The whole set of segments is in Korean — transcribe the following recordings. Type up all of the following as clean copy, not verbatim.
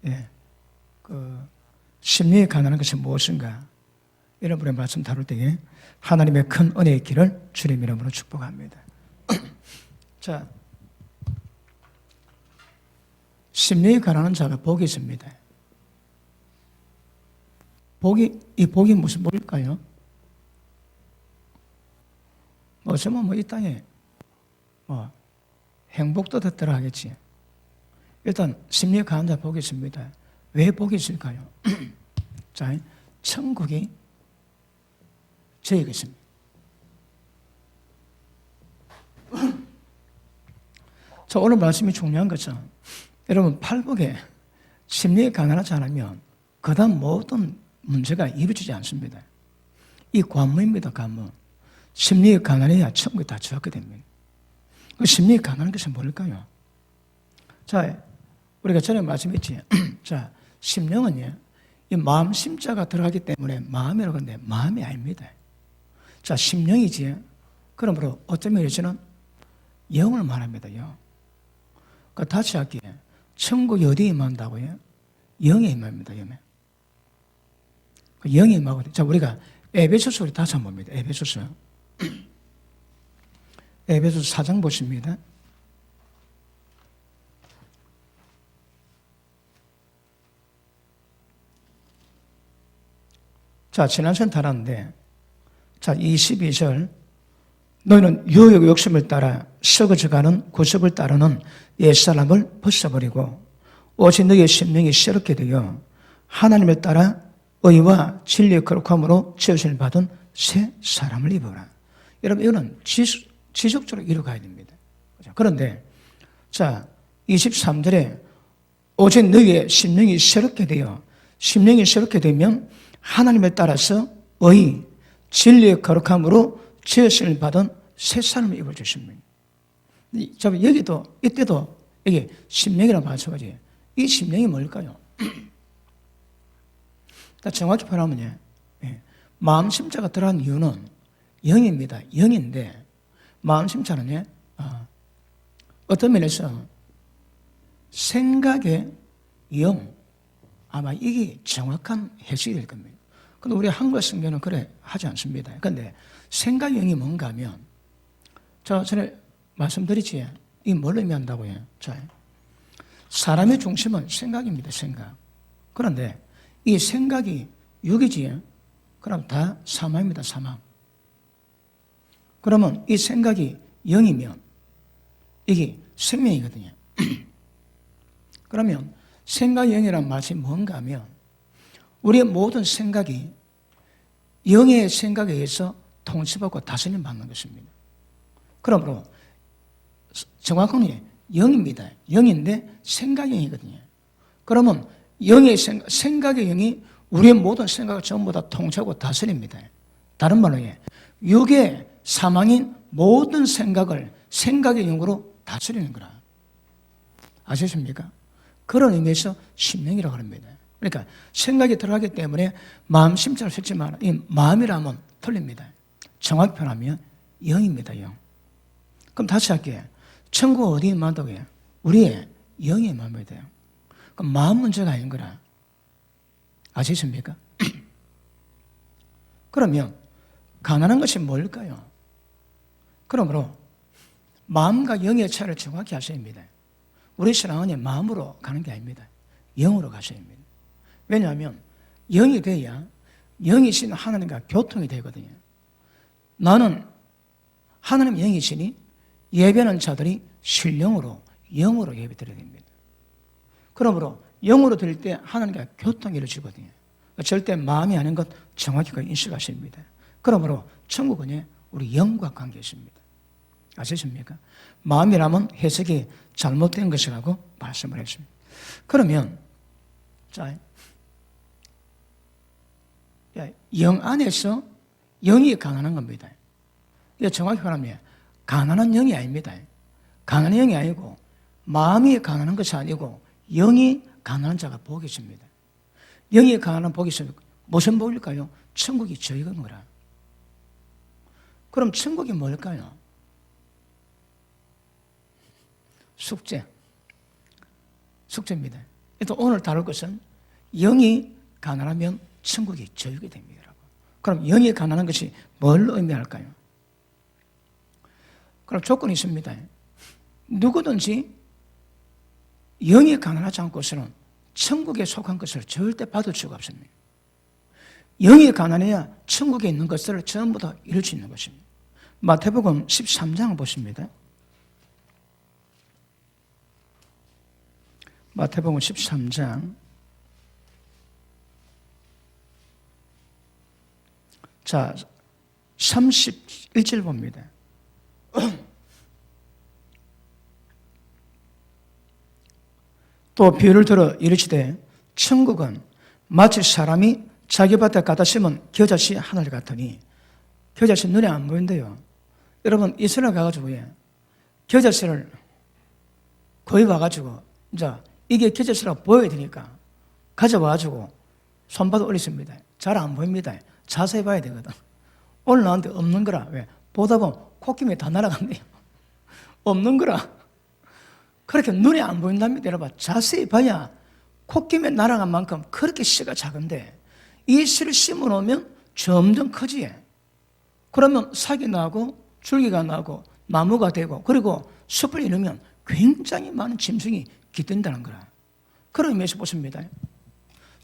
예, 심령이 가난한 것이 무엇인가? 이런 분의 말씀 다룰 때에 하나님의 큰 은혜의 길을 주님 이름으로 축복합니다. 자, 심령이 가난한 자가 복이 있습니다. 이 복이 무슨 복일까요? 어쩌면 이 땅에 행복도 듣더라 하겠지. 일단 심령이 가난한 자 복이 있습니다. 왜 복이 있을까요? 자, 천국이 저에게 있습니다. 자, 오늘 말씀이 중요한 것은 여러분 팔복에 심령이 가난하지 않으면 그다음 모든 문제가 이루어지지 않습니다. 이 관문입니다. 관문. 심령이 가난해야 천국이 다 주었게 됩니다. 그 심령이 가난한 것은 뭘까요? 자, 우리가 전에 말씀했지. 자, 심령은요, 이 마음 심자가 들어가기 때문에 마음이라고 하는데 마음이 아닙니다. 자, 심령이지. 그러므로 어떤 면에서는 영을 말합니다. 영. 그 다시 할게요. 천국이 어디에 임한다고요? 영에 임합니다. 영에. 영에 임하거든요. 자, 우리가 에베소서 우리 다시 한번 봅니다. 에베소서. 에베소서 4장 보십니다. 자, 지난 시간 다뤘는데, 자, 22절. 너희는 유혹의 욕심을 따라 썩어져가는 구습을 따르는 옛사람을 벗어버리고 오직 너희의 심령이 새롭게 되어 하나님을 따라 의와 진리의 거룩함으로 지으심을 받은 새 사람을 입어라. 여러분, 이거는 지속적으로 이루어가야 됩니다. 그런데, 자, 23절에 오직 너희의 심령이 새롭게 되어, 심령이 새롭게 되면 하나님을 따라서 의, 진리의 거룩함으로 지으심을 받은 새 사람을 입어주십니다. 여기도, 이때도, 이게 심령이라고 마찬가지예요. 이 심령이 뭘까요? 정확히 표현하면, 마음 심자가 들어간 이유는 영입니다. 영인데, 마음 심자는 어떤 면에서 생각의 영, 아마 이게 정확한 해석이 될 겁니다. 근데 우리 한국 성경은 그래 하지 않습니다. 그런데 생각의 영이 뭔가 하면, 저 전에 말씀드렸지, 이 뭘 의미한다고요? 자, 사람의 중심은 생각입니다. 생각. 그런데 이 생각이 육이지, 그럼 다 사망입니다. 사망. 그러면 이 생각이 영이면 이게 생명이거든요. 그러면 생각의 영이라는 말이 뭔가 하면 우리의 모든 생각이 영의 생각에 의해서 통치받고 다스림 받는 것입니다. 그러므로 정확하게 영입니다. 영인데 생각의 영이거든요. 그러면 영의 생각의 영이 우리의 모든 생각을 전부 다 통치하고 다스립니다. 다른 말로 육의 사망인 모든 생각을 생각의 영으로 다스리는 거라. 아시십니까? 그런 의미에서 심령이라고 합니다. 그러니까 생각이 들어가기 때문에 마음 심자를 썼지만 이 마음이라면 틀립니다. 정확히 표현하면 영입니다. 영. 그럼 다시 할게요. 천국 어디에 임한다고요? 우리의 영에 임합니다. 그럼 마음 문제가 아닌 거라. 아시십니까? 그러면 가난한 것이 뭘까요? 그러므로 마음과 영의 차이를 정확히 하셔야 합니다. 우리 신앙은 마음으로 가는 게 아닙니다. 영으로 가셔야 합니다. 왜냐하면 영이 돼야 영이신 하나님과 교통이 되거든요. 나는 하나님 영이시니 예배하는 자들이 신령으로 영으로 예배드려야 됩니다. 그러므로 영으로 드릴 때 하나님과 교통이 이루어지거든요. 절대 마음이 아닌 것 정확히 인식하셔야 합니다. 그러므로 천국은 우리 영과 관계 있습니다. 아시십니까? 마음이라면 해석이 잘못된 것이라고 말씀을 했습니다. 그러면 자, 영 안에서 영이 가난한 겁니다. 이게 정확히 말하면 가난한 영이 아닙니다. 가난한 영이 아니고 마음이 가난한 것이 아니고 영이 가난한 자가 복이 있습니다. 영이 가난한 복이 있습니다. 무슨 복일까요? 천국이 저희가 거라. 그럼 천국이 뭘까요? 숙제입니다. 또 오늘 다룰 것은 영이 가난하면 천국이 저유게 됩니다. 그럼 영이 가난한 것이 뭘 의미할까요? 그럼 조건이 있습니다. 누구든지 영이 가난하지 않고서는 천국에 속한 것을 절대 받을 수가 없습니다. 영이 가난해야 천국에 있는 것들을 전부 다 이룰 수 있는 것입니다. 마태복음 13장을 보십니다. 마태복음 13장. 자, 31절 봅니다. 또 비유를 들어 이르시되 천국은 마치 사람이 자기 밭에 갖다 심은 겨자씨 하나를 같으니, 겨자씨 눈에 안 보인대요. 여러분 이스라엘 가가지고 겨자씨를 거의 와가지고 이제 이게 겨자씨라고 보여야 되니까 가져와가지고 손바닥 올렸습니다. 잘 안 보입니다. 자세히 봐야 되거든. 오늘 나한테 없는 거라. 왜? 보다 보면 콧김이 다 날아간대요. 없는 거라. 그렇게 눈에 안 보인답니다. 여러분 자세히 봐야 콧김에 날아간 만큼 그렇게 씨가 작은데, 이 씨를 심어 놓으면 점점 커지요. 그러면 삭이 나고 줄기가 나고 나무가 되고, 그리고 숲을 이루면 굉장히 많은 짐승이 깃든다는 거라. 그런 의미에서 보십니다.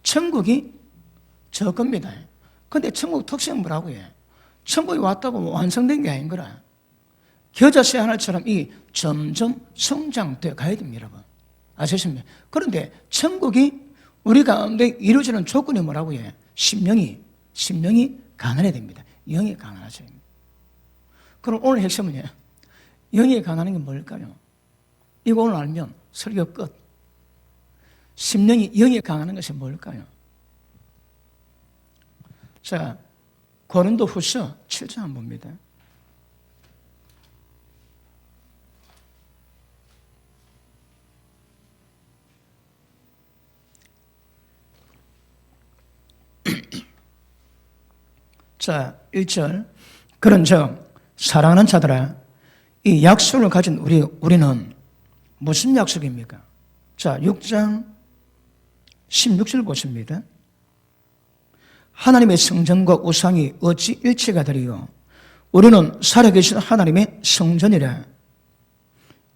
천국이 저 겁니다. 근데 천국 특징은 뭐라고 해? 천국이 왔다고 완성된 게 아닌 거라. 겨자씨 하나처럼 이 점점 성장되어 가야 됩니다, 여러분. 아시겠습니까? 그런데 천국이 우리 가운데 이루어지는 조건이 뭐라고 해? 심령이 가난해야 됩니다. 영이 가난하셔야 됩니다. 그럼 오늘 핵심은요, 영이 가난한 게 뭘까요? 이거 오늘 알면 설교 끝. 심령이 영이 강하는 것이 뭘까요? 자, 고린도후서 7장 한번 봅니다. 자, 1절. 그런즉 사랑하는 자들아, 이 약속을 가진 우리는 무슨 약속입니까? 자, 6장 16절 보십니다. 하나님의 성전과 우상이 어찌 일치가 되리요? 우리는 살아계신 하나님의 성전이라.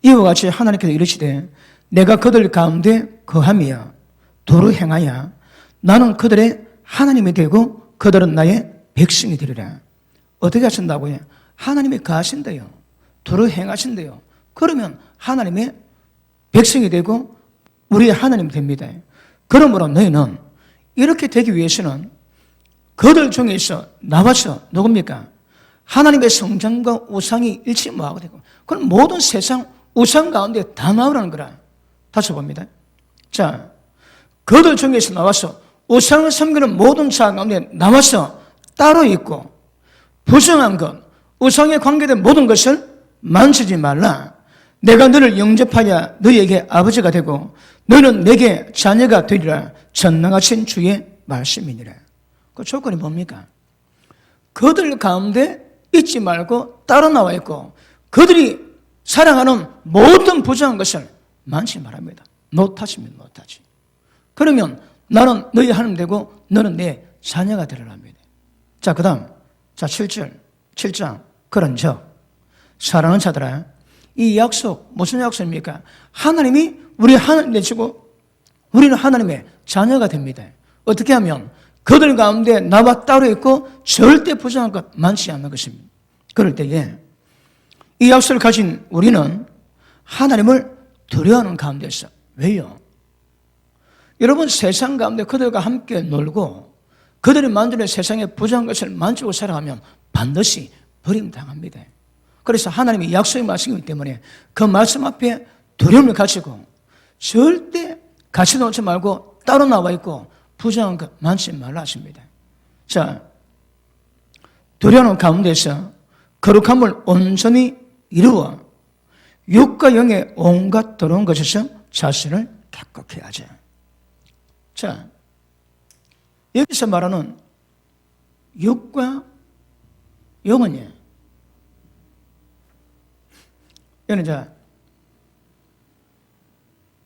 이와 같이 하나님께서 이르시되 내가 그들 가운데 거함이야. 도로 행하야. 나는 그들의 하나님이 되고 그들은 나의 백성이 되리라. 어떻게 하신다고요? 하나님이 거하신대요. 도로 행하신대요. 그러면 하나님의 백성이 되고 우리의 하나님이 됩니다. 그러므로 너희는 이렇게 되기 위해서는 그들 중에서 나와서 누굽니까? 하나님의 성전과 우상이 일치 뭐하고 되고, 그럼 모든 세상 우상 가운데 다 나오라는 거라. 다시 봅니다. 자, 그들 중에서 나와서 우상을 섬기는 모든 자 가운데 나와서 따로 있고, 부정한 것, 우상에 관계된 모든 것을 만지지 말라. 내가 너를 영접하여 너희에게 아버지가 되고 너희는 내게 자녀가 되리라. 전능하신 주의 말씀이니라. 그 조건이 뭡니까? 그들 가운데 있지 말고 따로 나와 있고, 그들이 사랑하는 모든 부정한 것을 만지지 말합니다. 노타치면 노타치. 그러면 나는 너희 하나님 되고 너는 내 자녀가 되리랍니다. 자, 그 다음, 자, 7장. 그런즉 사랑하는 자들아, 이 약속, 무슨 약속입니까? 하나님이 우리 하나님 되시고 우리는 하나님의 자녀가 됩니다. 어떻게 하면? 그들 가운데 나와 따로 있고 절대 부정한 것 많지 않는 것입니다. 그럴 때에 이 약속을 가진 우리는 하나님을 두려워하는 가운데서. 왜요? 여러분, 세상 가운데 그들과 함께 놀고 그들이 만드는 세상의 부정한 것을 만지고 살아가면 반드시 버림당합니다. 그래서 하나님이 약속의 말씀이기 때문에 그 말씀 앞에 두려움을 가지고 절대 같이 놓지 말고 따로 나와 있고 부정한 것 많지 말라 하십니다. 자, 두려움 가운데서 거룩함을 온전히 이루어 육과 영의 온갖 더러운 것에서 자신을 격하게 하자. 자, 여기서 말하는 육과 영은요, 이거는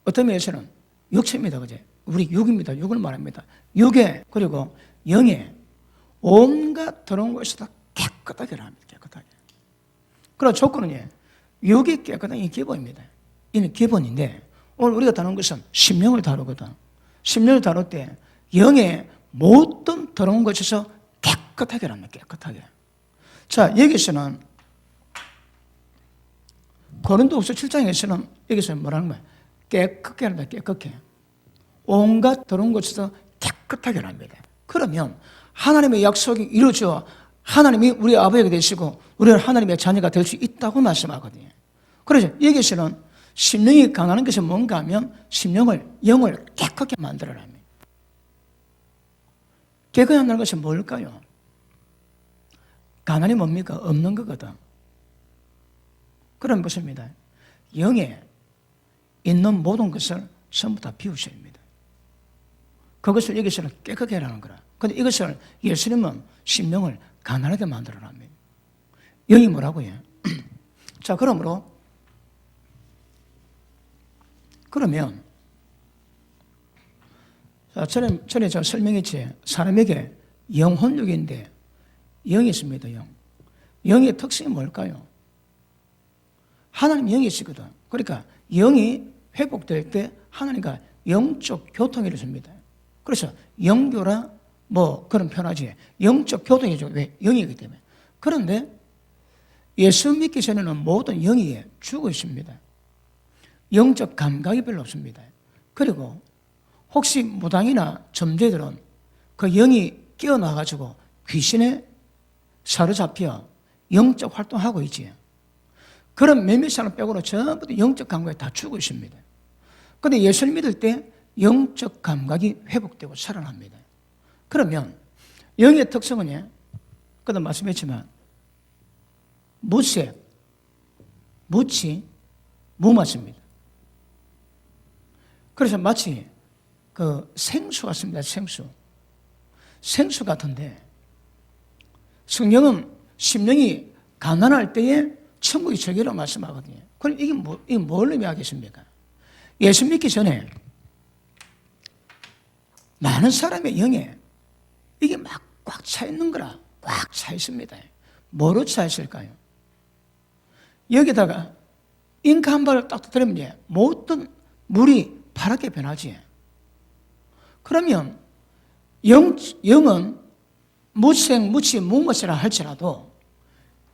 어떤 면에서는 육체입니다. 그제? 우리 육입니다. 육을 말합니다. 육에, 그리고 영에 온갖 더러운 것이 다 깨끗하게 합니다. 깨끗하게. 그런 조건은 육이 깨끗한 이 기본입니다. 이는 기본인데, 오늘 우리가 다루는 것은 심령을 다루거든. 심령을 다룰 때 영의 모든 더러운 것에서 깨끗하게 합니다. 깨끗하게. 자, 여기서는 고린도후서 7장에서는 여기서 뭐라는 거예요? 깨끗게 합니다. 깨끗게. 온갖 더러운 것에서 깨끗하게 합니다. 그러면 하나님의 약속이 이루어져 하나님이 우리 아버지가 되시고 우리는 하나님의 자녀가 될 수 있다고 말씀하거든요. 그래서 여기서는 심령이 강하는 것이 뭔가 하면 영을 깨끗게 만들어라 합니다. 깨끗게 한다는 것이 뭘까요? 가난이 뭡니까? 없는 거거든. 그럼 보십니다. 영에 있는 모든 것을 전부 다 비우셔야 합니다. 그것을 여기서는 깨끗게 하라는 거라. 그런데 이것을 예수님은 심령을 가난하게 만들어라 합니다. 영이 뭐라고요? 자, 그러면 전에 제가 설명했지. 사람에게 영혼육인데 영이 있습니다. 영의 특징이 뭘까요? 하나님 영이시거든. 그러니까 영이 회복될 때 하나님과 영적 교통이 이루어집니다. 그래서 영교라 그런 표현하지. 영적 교통이죠. 왜? 영이기 때문에. 그런데 예수 믿기 전에는 모든 영이 죽어 있습니다. 영적 감각이 별로 없습니다. 그리고 혹시 무당이나 점쟁이들은 그 영이 깨어나가지고 귀신에 사로잡혀 영적 활동하고 있지. 그런 몇몇 사람 빼고는 전부 다 영적 감각이 다 죽어 있습니다. 그런데 예수를 믿을 때 영적 감각이 회복되고 살아납니다. 그러면 영의 특성은 그도 말씀했지만 무색, 무치, 무맞습니다. 그래서 마치 그 생수 같습니다. 생수 같은데 성경은 심령이 가난할 때에 천국이 저기라고 말씀하거든요. 그럼 이게 뭘 의미하겠습니까? 예수 믿기 전에 많은 사람의 영에 이게 막 꽉 차 있는 거라. 꽉 차 있습니다. 뭐로 차 있을까요? 여기다가 잉크 한 발을 딱 터뜨리면 모든 물이 파랗게 변하지. 그러면 영은 무색, 무치, 무무시라 할지라도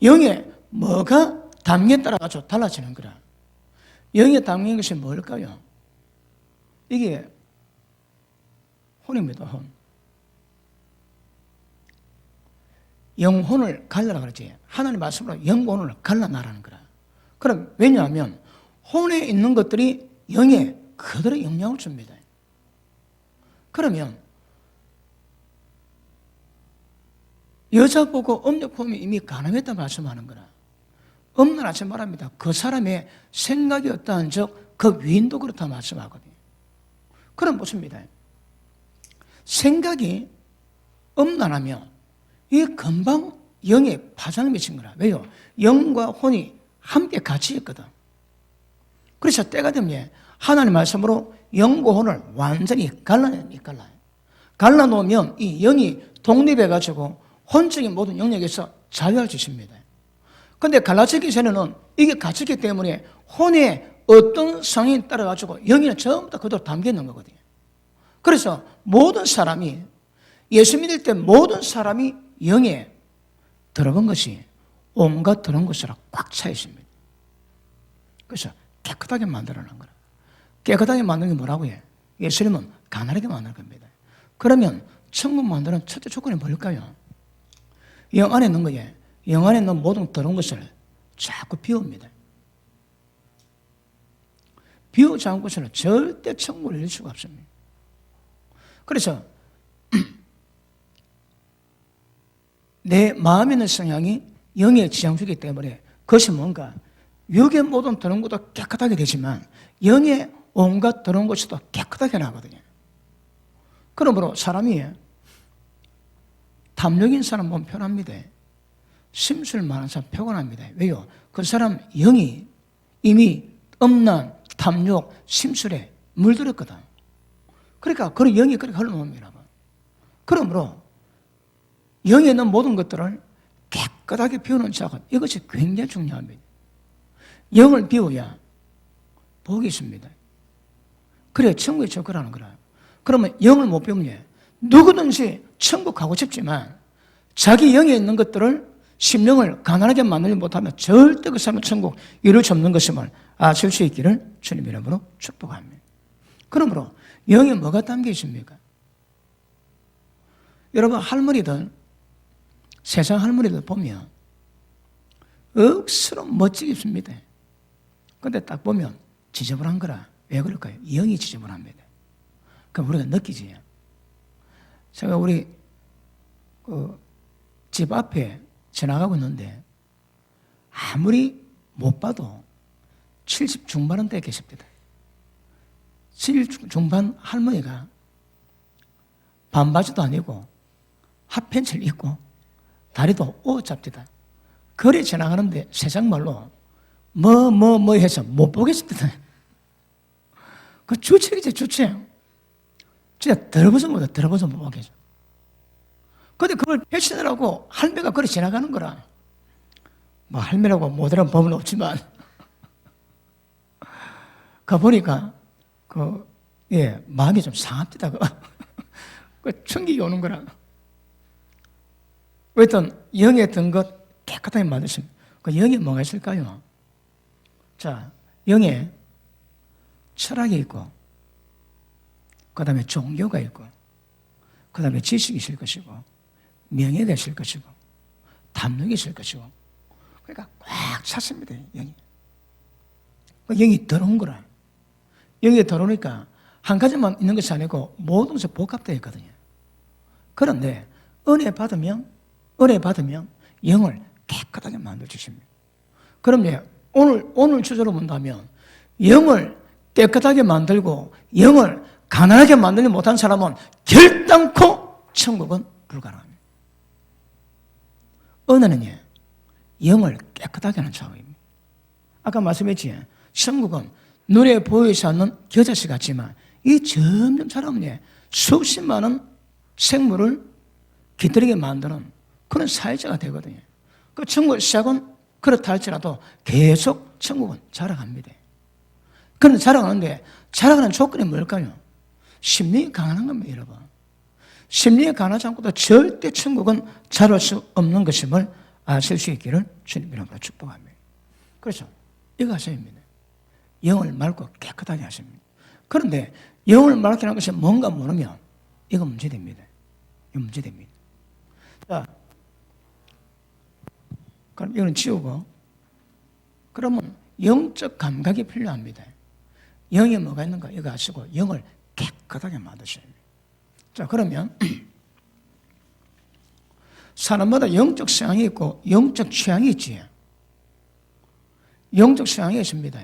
영에 뭐가 담기에 따라서 달라지는 거라. 영에 담긴 것이 뭘까요? 이게 혼입니다. 혼. 영혼을 갈라라 그러지. 하나님 말씀으로 영혼을 갈라놔라는 거라. 그럼 왜냐하면 혼에 있는 것들이 영에 그대로 영향을 줍니다. 그러면 여자 보고 음력 보면 이미 가늠했다 말씀하는 거라. 음란하지 말합니다. 그 사람의 생각이 어떠한 적, 그 위인도 그렇다 말씀하거든요. 그럼 보십니다. 생각이 음란하면 이게 금방 영에 파장을 미친 거라. 왜요? 영과 혼이 함께 같이 있거든. 그래서 때가 되면 하나님 말씀으로 영과 혼을 완전히 갈라요. 갈라놓으면 이 영이 독립해가지고 혼적인 모든 영역에서 자유할 수 있습니다. 그런데 갈라지기 전에는 이게 갇혔기 때문에 혼의 어떤 상황에 따라가지고 영이는 전부 다 그대로 담겨 있는 거거든요. 그래서 모든 사람이 예수 믿을 때 모든 사람이 영에 들어본 것이 온갖 더러운 것으로 꽉 차 있습니다. 그래서 깨끗하게 만들어놓은 거라. 깨끗하게 만드는 게 뭐라고 해? 예수님은 가난하게 만들 겁니다. 그러면 천국 만드는 첫째 조건이 뭘까요? 영 안에 있는 거예요. 영 안에 있는 모든 더러운 것을 자꾸 비웁니다. 비우지 않고서는 절대 천국을 이룰 수가 없습니다. 그래서 내 마음에 있는 성향이 영의 지향주기 때문에 그것이 뭔가 육의 모든 더러운 것도 깨끗하게 되지만 영의 온갖 더러운 것도 깨끗하게 나거든요. 그러므로 사람이 탐욕인 사람 보면 편합니다. 심술 많은 사람 피곤합니다. 왜요? 그 사람 영이 이미 음란, 탐욕, 심술에 물들었거든. 그러니까 그런 영이 그렇게 흘러옵니다. 그러므로 영에 있는 모든 것들을 깨끗하게 비우는 작업, 이것이 굉장히 중요합니다. 영을 비워야 복이 있습니다. 그래 천국에 접근하는 거라. 그러면 영을 못 비우면 누구든지 천국 가고 싶지만 자기 영에 있는 것들을 심령을 가난하게 만들지 못하면 절대 그 사람은 천국 이룰 수 없는 것임을 아실 수 있기를 주님 이름으로 축복합니다. 그러므로 영에 뭐가 담겨 있습니까? 여러분 할머니들, 세상 할머니들 보면 억수로 멋지게 입습니다. 근데 딱 보면 지저분한 거라. 왜 그럴까요? 영이 지저분합니다. 그럼 우리가 느끼지. 제가 우리 집 앞에 지나가고 있는데 아무리 못 봐도 70 중반은 돼 계십니다. 70 중반 할머니가 반바지도 아니고 핫팬츠를 입고 다리도 오잡디다. 거리 지나가는데 세상 말로 뭐 해서 못 보겠습니다. 그 주책이지 주책. 진짜 들어보서 못 보겠어. 근데 그걸 배치느라고 할매가 거리 지나가는 거라. 뭐 할매라고 못하는 법은 없지만 가보니까 마음이 좀 상합니다. 그 충격이 오는 거라. 어떤 영에 든 것 깨끗하게 만드십니다. 그 영에 뭐가 있을까요? 자, 영에 철학이 있고, 그 다음에 종교가 있고, 그 다음에 지식이 있을 것이고, 명예가 있을 것이고, 탐욕이 있을 것이고, 그러니까 꽉 찼습니다, 영이. 영이 들어온 거라. 영이 들어오니까 한 가지만 있는 것이 아니고 모든 것이 복합되어 있거든요. 그런데 은혜 받으면 영을 깨끗하게 만들어 주십니다. 그럼 오늘 주제로 본다면 영을 깨끗하게 만들고 영을 가난하게 만들지 못한 사람은 결단코 천국은 불가능합니다. 은혜는 영을 깨끗하게 하는 작업입니다. 아까 말씀했지, 천국은 눈에 보이지 않는 겨자씨 같지만 이 점점 자라면 수십만원 생물을 깃들이게 만드는 그런 사회자가 되거든요. 그 천국의 시작은 그렇다 할지라도 계속 천국은 자라갑니다. 그런데 자라가는데 자라가는 조건이 뭘까요? 심령이 강한 겁니다, 여러분. 심령이 강하지 않고도 절대 천국은 자랄 수 없는 것임을 아실 수 있기를 주님 이름으로 축복합니다. 그렇죠? 이거 하셔야합니다. 영을 맑고 깨끗하게 하십니다. 그런데 영을 맑게 하는 것이 뭔가 모르면 이거 문제됩니다. 이거 문제됩니다. 자, 그럼 이거는 지우고, 그러면 영적 감각이 필요합니다. 영에 뭐가 있는가 이거 아시고 영을 깨끗하게 만드셔야 합니다. 자, 그러면 사람마다 영적 성향이 있고 영적 취향이 있지. 영적 성향이 있습니다.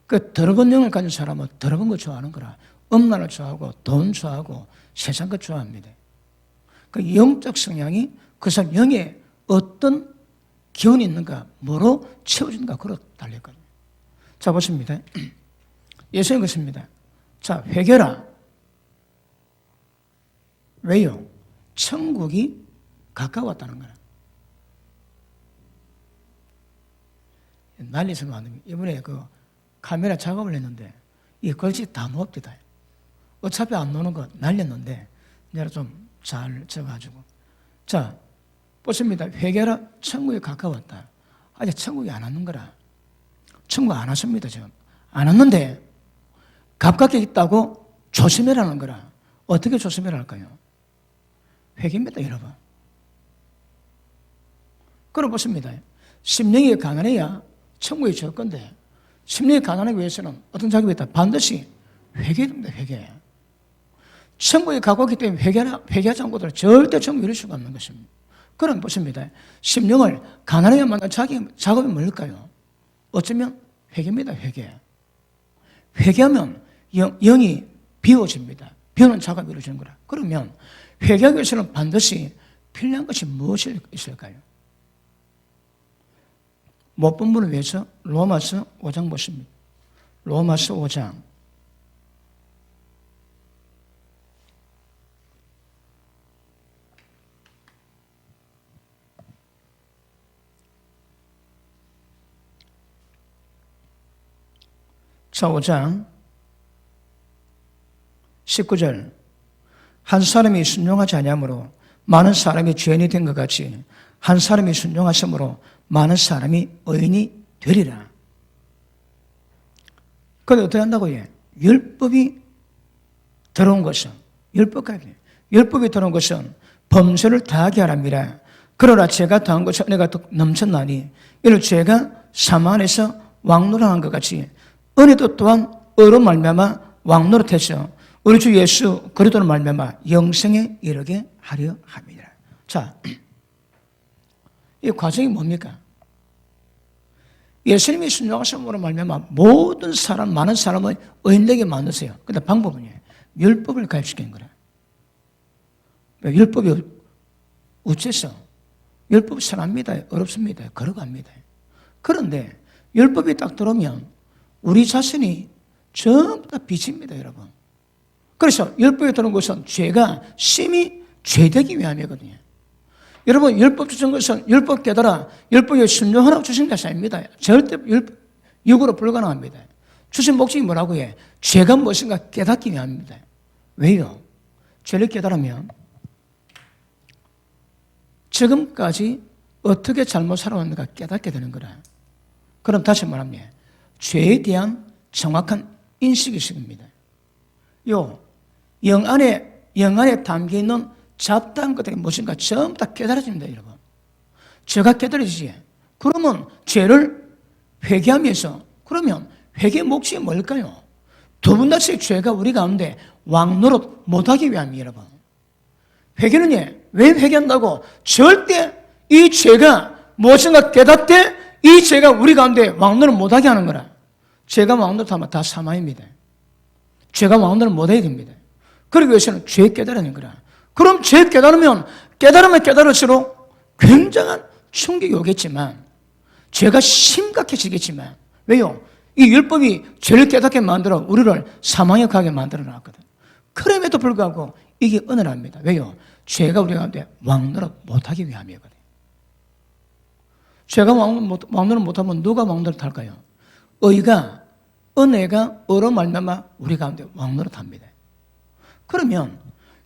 그 더러운 영을 가진 사람은 더러운 거 좋아하는 거라. 음란을 좋아하고 돈 좋아하고 세상 것 좋아합니다. 그 영적 성향이 그 사람 영에 어떤 기운이 있는가, 뭐로 채워진가, 그로 달렸거든요. 자, 보십니다. 예수님 그렇습니다. 자, 회개라. 왜요? 천국이 가까웠다는 거야. 난리 있으면 안 됩니다. 이번에 카메라 작업을 했는데 이 글씨 다 놓읍니다. 어차피 안 노는 거 날렸는데 내가 좀 잘 적어가지고. 자, 보십니다. 회개라. 천국이 가까웠다. 아직 천국이 안 왔는 거라. 천국 안 왔습니다, 지금. 안 왔는데 가깝게 있다고 조심해라는 거라. 어떻게 조심해라 할까요? 회개입니다, 여러분. 그럼 보십니다. 심령이 가난해야 천국에 질 건데 심령이 가난하기 위해서는 어떤 작업이 있다? 반드시 회개입니다, 회개. 천국에 가고 있기 때문에 회개하지 않고도 절대 천국에 이룰 수가 없는 것입니다. 그럼 보십니다. 심령을 가난하게 만든 작업이 뭘까요? 어쩌면 회개입니다, 회개. 회개하면 영이 비워집니다. 비우는 작업이 이루어지는 거라. 그러면 회개하기 위해서는 반드시 필요한 것이 무엇이 있을까요? 못 본 분을 위해서 로마서 5장 보십니다. 로마서 5장 자, 5장 19절. 한 사람이 순종하지 아니하므로 많은 사람이 죄인이 된 것 같이 한 사람이 순종하심으로 많은 사람이 의인이 되리라. 그런데 어떻게 한다고 해? 율법이 들어온 것은, 율법이 들어온 것은 범죄를 다하게 하랍니다. 그러나 죄가 더한 것은 은혜가 넘쳤나니 이는 죄가 사망 안에서 왕노릇한 것 같이 은혜도 또한 의로 말미암아 왕노릇해서 우리 주 예수 그리스도로 말미암아 영생에 이르게 하려 합니다. 자, 이 과정이 뭡니까? 예수님이 순종하심으로 말미암아 모든 사람, 많은 사람을 의인되게 만드세요. 근데 방법은 율법을 가입시키는 거라. 율법이 우째서 율법 선합니다, 어렵습니다, 걸어갑니다. 그런데 율법이 딱 들어오면 우리 자신이 전부 다 빛입니다, 여러분. 그래서 율법에 들어온 것은 죄가 심히 죄되기 위함이거든요. 여러분, 율법 주신 것은 율법 깨달아 율법에 순종하라고 주신 것이 아닙니다. 절대 육으로 불가능합니다. 주신 목적이 뭐라고 해? 죄가 무엇인가 깨닫기 위함입니다. 왜요? 죄를 깨달으면 지금까지 어떻게 잘못 살아왔는가 깨닫게 되는 거라. 그럼 다시 말하면 죄에 대한 정확한 인식이 생깁니다. 영 안에 담겨있는 잡다한 것들이 무엇인가 전부 다 깨달아집니다, 여러분. 죄가 깨달아지지. 그러면 죄를 회개하면서, 그러면 회개의 목적이 뭘까요? 두 분 다씩 죄가 우리 가운데 왕노릇 못하기 위함이에요, 여러분. 회개는 왜 회개한다고? 절대 이 죄가 무엇인가 깨닫되 이 죄가 우리 가운데 왕노릇 못하게 하는 거라. 죄가 왕노릇하면 다 사망입니다. 죄가 왕노릇 못하게 됩니다. 그러기 위해서는 죄 깨달아내는 거라. 그럼 죄 깨달으면 깨달을수록 굉장한 충격이 오겠지만 죄가 심각해지겠지만 왜요? 이 율법이 죄를 깨닫게 만들어 우리를 사망에 가게 만들어 놨거든. 그럼에도 불구하고 이게 은혜랍니다. 왜요? 죄가 우리 가운데 왕노릇 못하기 위함이거든요. 죄가 왕노릇 못하면 누가 왕노릇 할까요? 은혜가 의로 말미암아 우리 가운데 왕노릇합니다. 그러면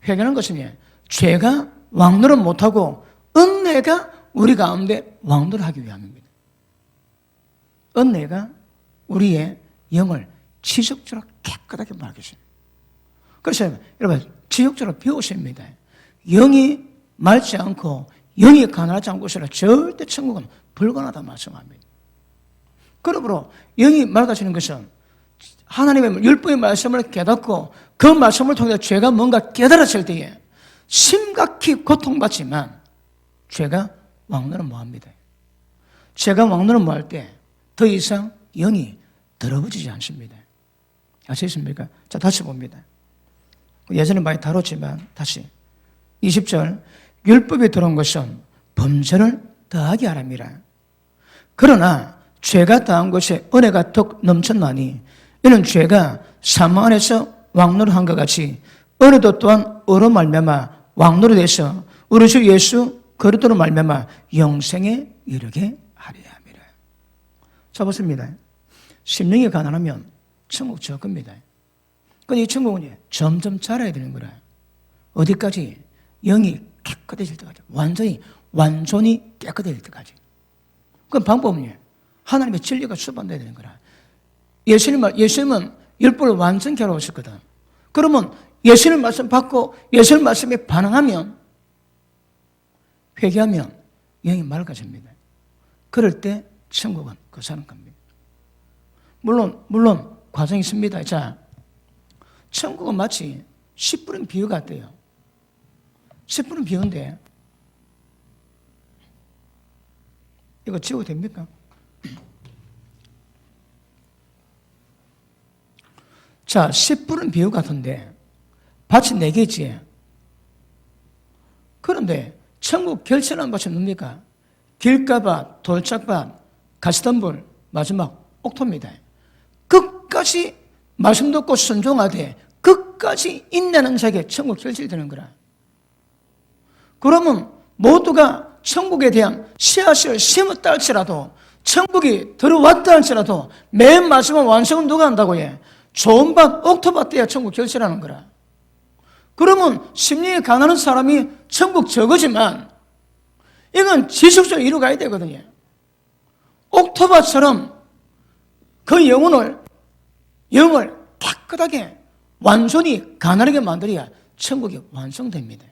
회개하는 것은 죄가 왕노릇 못하고 은혜가 우리 가운데 왕노릇하기 위함입니다. 은혜가 우리의 영을 지속적으로 깨끗하게 말하겠습니다. 그래서 여러분 지속적으로 배우십니다. 영이 맑지 않고 영이 가난하지 않고서는 절대 천국은 불가능하다 말씀합니다. 그러므로 영이 맑아지는 것은 하나님의 율법의 말씀을 깨닫고 그 말씀을 통해 죄가 뭔가 깨달았을 때에 심각히 고통받지만 죄가 왕노릇 못합니다. 죄가 왕노릇 못할 때 더 이상 영이 더러워지지 않습니다. 아시겠습니까? 자, 다시 봅니다. 예전에 많이 다뤘지만 다시 20절 율법에 들어온 것은 범죄를 더하게 하랍니다. 그러나 죄가 더한 것에 은혜가 더 넘쳤나니 이는 죄가 사망 안에서 왕노릇한 것 같이 은혜도 또한 의로 말미암아 왕노릇해서 우리 주 예수 그리스도로 말미암아 영생에 이르게 하리라 함이라. 자, 보십니다. 심령이 가난하면 천국 저 겁니다. 근데 이 천국은 점점 자라야 되는 거라. 어디까지? 영이 깨끗해질 때까지. 완전히 깨끗해질 때까지. 그 방법은 하나님의 진리가 수반돼야 되는 거라. 예수님은 율법을 완전히 알아오셨거든. 그러면 예수님 말씀 받고 예수님 말씀에 반응하면 회개하면 영이 맑아집니다. 그럴 때 천국은 그 사람 겁니다. 물론 과정이 있습니다. 자, 천국은 마치 씨 뿌린 비유 같아요. 씨 뿌린 비유인데 이거 지워도 됩니까? 자, 씨 뿌린 비유 같은데 밭이 4개지. 그런데 천국 결실한 밭이 뭡니까? 길가밭, 돌짝밭, 가시덤불, 마지막 옥토입니다. 끝까지 말씀 듣고 순종하되 끝까지 인내하는 자에게 천국 결실되는 거라. 그러면 모두가 천국에 대한 씨앗을 심었다 할지라도 천국이 들어왔다 할지라도 맨 마지막 완성은 누가 한다고 해? 좋은 밭, 옥토밭 돼야 천국 결실하는 거라. 그러면 심령이 가난한 사람이 천국 저거지만 이건 지속적으로 이루어가야 되거든요. 옥토밭처럼 그 영을 깨끗하게 완전히 가난하게 만들어야 천국이 완성됩니다.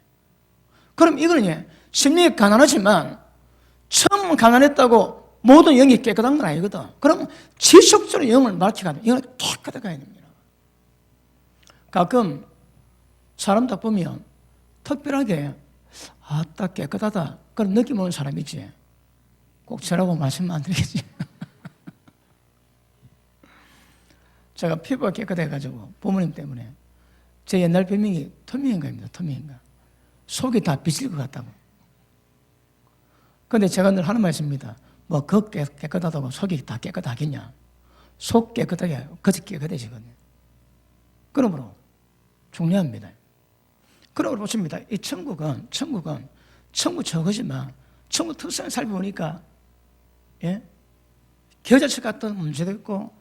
그럼 이거는 심령이 가난하지만 처음 가난했다고 모든 영이 깨끗한 건 아니거든. 그럼 지속적으로 영을 밝혀가야 돼. 영을 깨끗하게 해야 됩니다. 가끔 사람 딱 보면 특별하게 딱 깨끗하다 그런 느낌 오는 사람 있지. 꼭 저라고 말씀 안 드리겠지. 제가 피부가 깨끗해가지고 부모님 때문에 제 옛날 별명이 터미인가입니다. 터미인가. 속이 다 비칠 것 같다고. 근데 제가 늘 하는 말씀입니다. 뭐 겉 깨끗하다고 속이 다 깨끗하겠냐. 속 깨끗하게 겉이 깨끗해지거든요. 그러므로 중요합니다. 그러므로 보십니다. 이 천국은 천국 저거지만 천국 특성을 살펴보니까 겨자철 같은 문제도 있고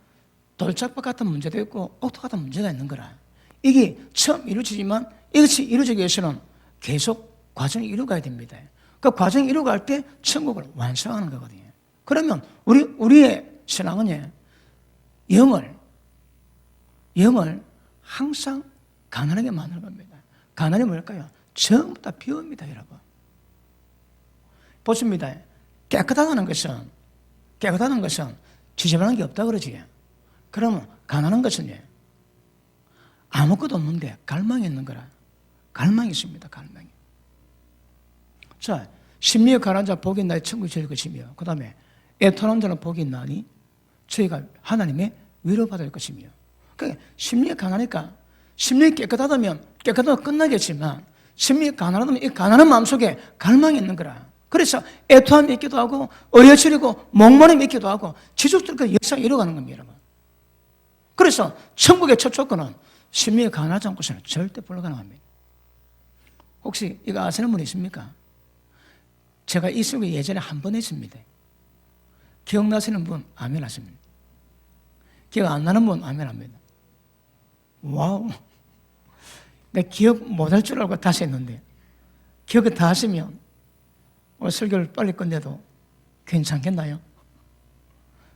돌짝밭 같은 문제도 있고 옥토 같은 문제가 있는 거라. 이게 처음 이루어지지만 이것이 이루어지기 위해서는 계속 과정이 이루어가야 됩니다. 그 과정이 이루어갈 때 천국을 완성하는 거거든요. 그러면 우리의 신앙은 영을 항상 가난하게 만드는 겁니다. 가난이 뭘까요? 전부 다 비웁니다, 여러분. 보십니다. 깨끗하다는 것은 지저분한 게 없다 그러지. 그러면 가난한 것은 아무것도 없는데 갈망이 있는 거라. 갈망이 있습니다, 갈망이. 자, 심리에 가난한 자 복이 있나니 천국이 저릴 것이며, 그 다음에 애통하는 자는 복이 있나니 저희가 하나님의 위로받을 것이며. 그러니까 심리에 가난하니까 심리가 깨끗하다면 깨끗하다고 끝나겠지만 심리에 가난하다면 이 가난한 마음속에 갈망이 있는 거라. 그래서 애통함이 있기도 하고 어려치리고 목마름이 있기도 하고 지속적으로 그 역사가 이루어가는 겁니다, 여러분. 그래서 천국의 첫 조건은 심리에 가난하지 않고서는 절대 불가능합니다. 혹시 이거 아시는 분 있습니까? 제가 이 속에 예전에 한 번 했습니다. 기억나시는 분 아멘 하십니다. 기억 안 나는 분 아멘 합니다. 와우. 내가 기억 못할 줄 알고 다시 했는데 기억을 다 하시면 오늘 설교를 빨리 끝내도 괜찮겠나요?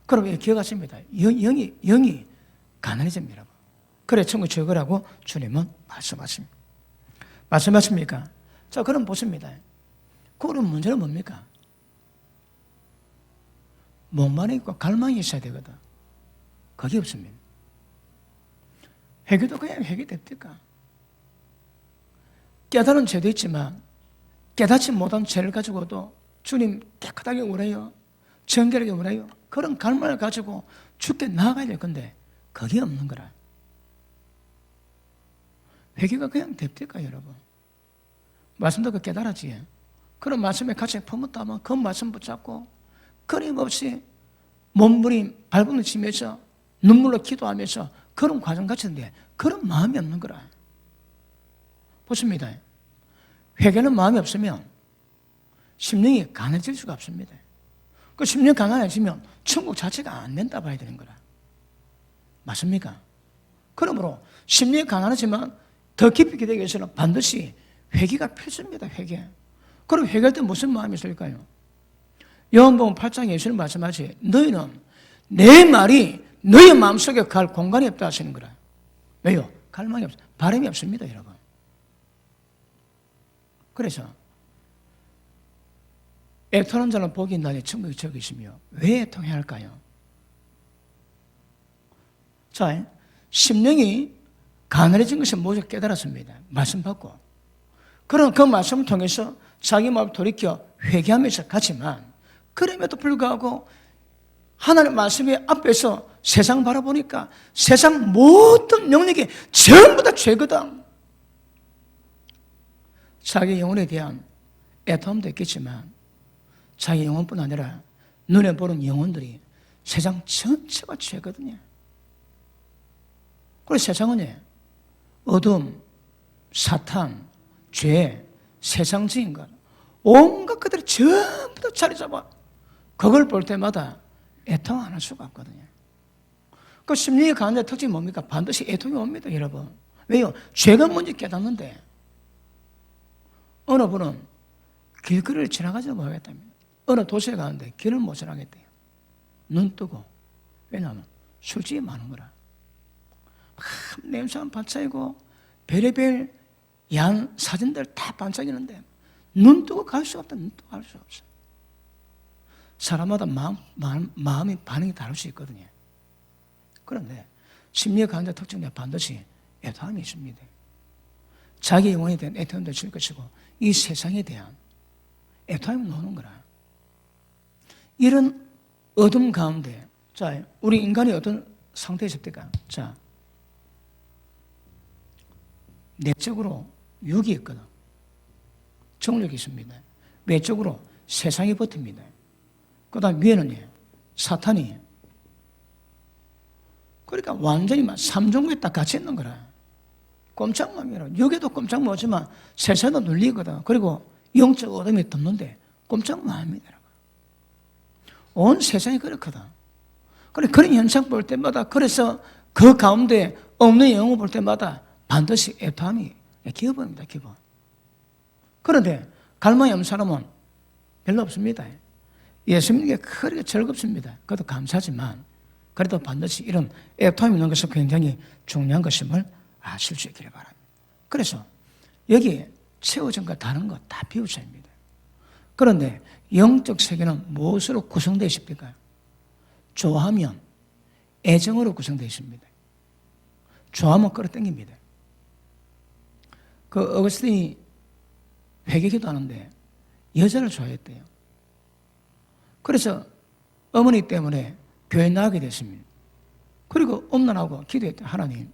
그럼 기억하십니다. 영이 가난해집니다. 그래 천국 저거라고 주님은 말씀하십니다. 말씀하십니까? 자, 그럼 보십니다. 그런 문제는 뭡니까? 목마름이 있고 갈망이 있어야 되거든. 그게 없습니다. 회개도 그냥 회개 됩니까? 깨달은 죄도 있지만 깨닫지 못한 죄를 가지고도 주님 깨끗하게 오래요. 정결하게 오래요. 그런 갈망을 가지고 주께 나아가야 될 건데 그게 없는 거라. 회개가 그냥 됩니까, 여러분? 말씀 듣고 깨달았지. 그런 말씀에 같이 품었다면 그 말씀 붙잡고 끊임없이 몸부림, 발버둥 치면서 눈물로 기도하면서 그런 과정 같은데 그런 마음이 없는 거라. 보십니다. 회개는 마음이 없으면 심령이 가난해질 수가 없습니다. 그 심령이 가난해지면 천국 자체가 안 된다 봐야 되는 거라. 맞습니까? 그러므로 심령이 가난하지만 더 깊이 되기 위해서는 반드시 회개가 필수입니다. 회개. 그럼 회개할 때 무슨 마음이 있을까요? 요한복음 8장에 예수님 말씀하지 너희는 내 말이 너희 마음속에 갈 공간이 없다 하시는 거라. 왜요? 갈망이 없어. 바람이 없습니다, 여러분. 그래서 애통하는 자는 복이 있나니 천국이 저기 있으며 왜 애통해야 할까요? 자, 심령이 가난해진 것을 모두 깨달았습니다. 말씀 받고. 그럼 그 말씀을 통해서 자기 마음을 돌이켜 회개하면서 가지만 그럼에도 불구하고 하나님의 말씀의 앞에서 세상 바라보니까 세상 모든 영역이 전부 다 죄거든. 자기 영혼에 대한 애통도 있겠지만 자기 영혼뿐 아니라 눈에 보는 영혼들이 세상 전체가 죄거든요. 그래서 세상은 어둠, 사탄, 죄, 세상적인 것 온갖 것들이 전부 다 자리 잡아. 그걸 볼 때마다 애통 안 할 수가 없거든요. 그 심리의 강자의 특징이 뭡니까? 반드시 애통이 옵니다, 여러분. 왜요? 죄가 뭔지 깨닫는데 어느 분은 길거리를 지나가지 못하겠답니다. 어느 도시에 가는데 길을 못 지나겠대요. 눈 뜨고. 왜냐하면 술집이 많은 거라. 냄새가 반짝이고 별의별 야한 사진들 다 반짝이는데 눈 뜨고 갈 수 없다. 눈 뜨고 갈 수 없어. 사람마다 마음이 반응이 다를 수 있거든요. 그런데 심리의 강자 특징에 반드시 애통함이 있습니다. 자기 영혼에 대한 애통도 줄 것이고 이 세상에 대한 애통함이 노는 거라. 이런 어둠 가운데 자, 우리 인간이 어떤 상태에 있을까? 자, 내적으로 육이 있거든. 정력이 있습니다. 외적으로 세상이 버팁니다. 그 다음 위에는 사탄이. 그러니까 완전히 삼종에 딱 갇혀 있는 거라. 꼼짝마이라. 여기도 꼼짝 못하지만 세상도 눌리거든. 그리고 영적 어둠이 덮는데 꼼짝 마입니다. 온 세상이 그렇거든. 그런 현상 볼 때마다 그래서 그 가운데 없는 영웅을 볼 때마다 반드시 애통함이 기어봅니다. 기본. 그런데 갈망이 없는 사람은 별로 없습니다. 예수님께 그렇게 즐겁습니다. 그것도 감사하지만 그래도 반드시 이런 애통함이 있는 것은 굉장히 중요한 것임을 아실 수 있기를 바랍니다. 그래서 여기 채워진 것 다른 거 다 비우셔야 합니다. 그런데 영적 세계는 무엇으로 구성되어 있습니까? 좋아하면 애정으로 구성되어 있습니다. 좋아하면 끌어당깁니다. 그 어거스틴이 회개기도 하는데 여자를 좋아했대요. 그래서 어머니 때문에 교회 나가게 됐습니다. 그리고 엄란하고 기도했대요. 하나님,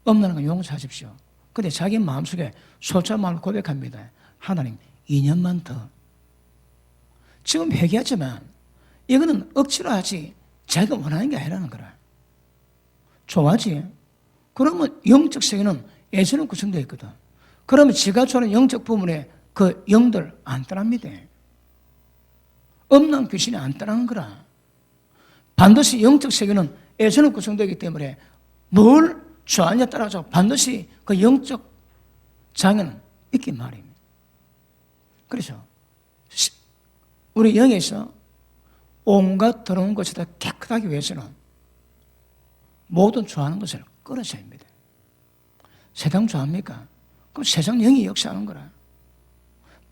엄란한 건 용서하십시오. 근데 자기 마음속에 솔직한 마음을 고백합니다. 하나님, 2년만 더. 지금 회개하지만 이거는 억지로 하지 자기가 원하는 게 아니라는 거라. 좋아하지? 그러면 영적 세계는 애정으로 구성되어 있거든. 그러면 지가 좋아하는 영적 부분에 그 영들 안 따랍니다. 없는 귀신이 안 따라는 거라. 반드시 영적 세계는 애정으로 구성되기 때문에 뭘 좋아하느냐에 따라서 반드시 그 영적 장애는 있긴 말입니다. 그래서 우리 영에서 온갖 더러운 것이 다 깨끗하기 위해서는 모든 좋아하는 것을 끊으셔야 합니다. 세상 좋아합니까? 그럼 세상 영이 역사하는 거라.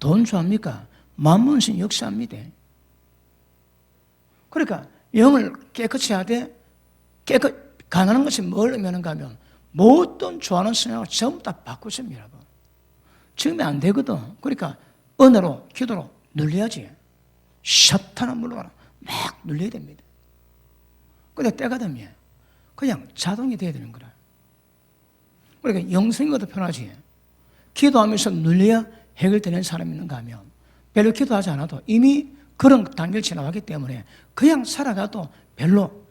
돈 좋아합니까? 만문신 역사합니다. 그러니까 영을 깨끗이 하되 가난한 것이 뭘 의미하는가 하면 모든 좋아하는 성향을 전부 다 바꾸십니다. 여러분. 지금이 안 되거든. 그러니까 은혜로 기도로 눌려야지. 샷하나 물러가나 막 눌려야 됩니다. 근데 때가 되면 그냥 자동이 돼야 되는 거라. 그러니까 영성이도 편하지. 기도하면서 눌려야 해결되는 사람이 있는가 하면 별로 기도하지 않아도 이미 그런 단계를 지나가기 때문에 그냥 살아가도 별로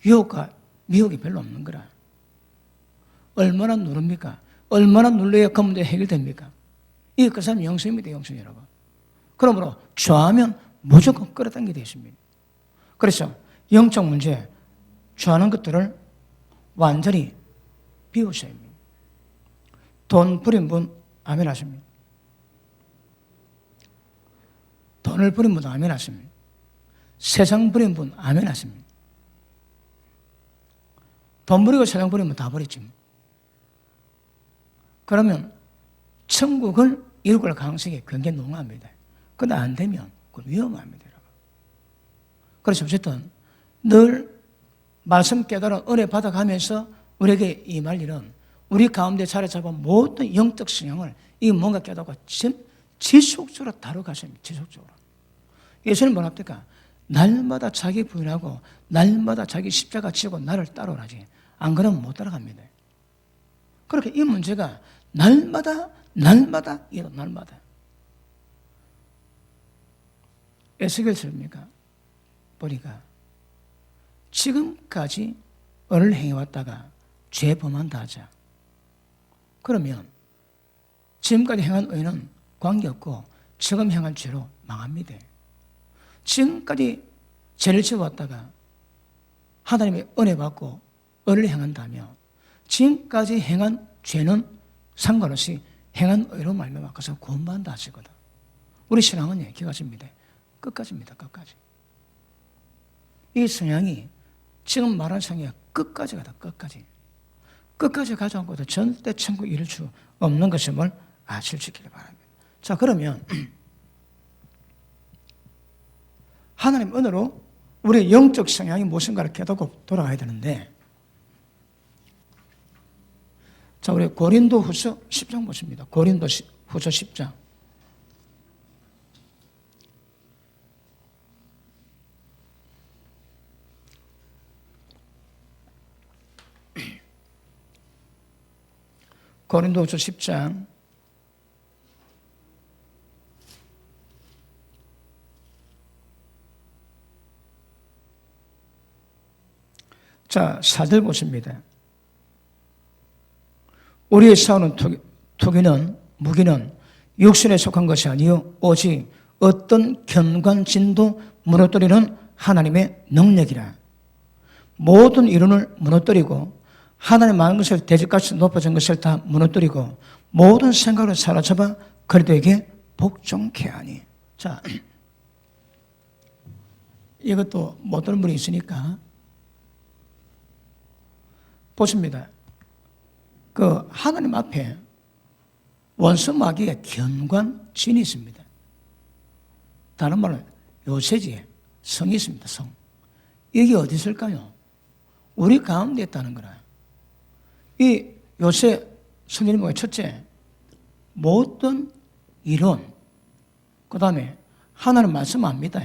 유혹과 미혹이 별로 없는 거라. 얼마나 누릅니까? 얼마나 눌러야 그 문제 해결됩니까? 이게 그 사람이 영성입니다, 영성 여러분. 그러므로 좋아하면 무조건 끌어당기게 되어 있습니다. 그래서 영적 문제, 좋아하는 것들을 완전히 비우셔야 합니다. 돈 부린 분, 아멘 하십니다. 돈을 부린 분, 아멘 하십니다. 세상 부린 분, 아멘 하십니다. 돈 부리고 세상 부리면 다 버리지. 그러면 천국을 이룰 가능성이 굉장히 농후합니다. 그런데 안 되면 그건 위험합니다. 그래서 어쨌든 늘 말씀 깨달아 은혜 받아가면서 우리에게 임할 일은 우리 가운데 자리 잡은 모든 영적 성향을 이 뭔가 깨닫고 지속적으로 다뤄가셔야 합니다. 지속적으로. 예수님 뭐라 합니까? 날마다 자기 부인하고 날마다 자기 십자가 지고 나를 따라오라지. 안 그러면 못 따라갑니다. 그렇게 이 문제가 날마다 이런 날마다. 에스겔서입니까? 보니까 지금까지 을을 행해왔다가 죄 범한다 하자. 그러면 지금까지 행한 의는 관계없고 지금 행한 죄로 망합니다. 지금까지 죄를 지어왔다가 하나님의 은혜 받고 의를 행한다면 지금까지 행한 죄는 상관없이 행한 의로 말미암아 그것을 구원받는다 하시거든. 우리 신앙은 기가집니다. 끝까지입니다. 끝까지. 이 성향이 지금 말한 성향이 끝까지 가다. 끝까지. 끝까지 가지 않고도 절대 천국 이룰 수 없는 것임을 아실지키기 바랍니다. 자, 그러면 하나님 은혜로 우리의 영적 성향이 무엇인가를 깨닫고 돌아가야 되는데, 자, 우리 고린도 후서 10장 보십니다. 고린도 후서 10장. 고린도후서 10장 자, 4절 보십니다. 우리의 싸우는 투기는 무기는 육신에 속한 것이 아니요 오직 어떤 견관진도 무너뜨리는 하나님의 능력이라. 모든 이론을 무너뜨리고 하나님 많은 것을 대적같이 높아진 것을 다 무너뜨리고 모든 생각을 사로잡아 그리스도에게 복종케 하니. 자, 이것도 못 들은 분이 있으니까 보십니다. 그 하나님 앞에 원수 마귀의 견관진이 있습니다. 다른 말로 요새지에 성이 있습니다. 성. 이게 어디 있을까요? 우리 가운데 있다는 거라. 이 요새 성경이 뭐예요? 첫째, 모든 이론, 그 다음에 하나님 말씀 압니다.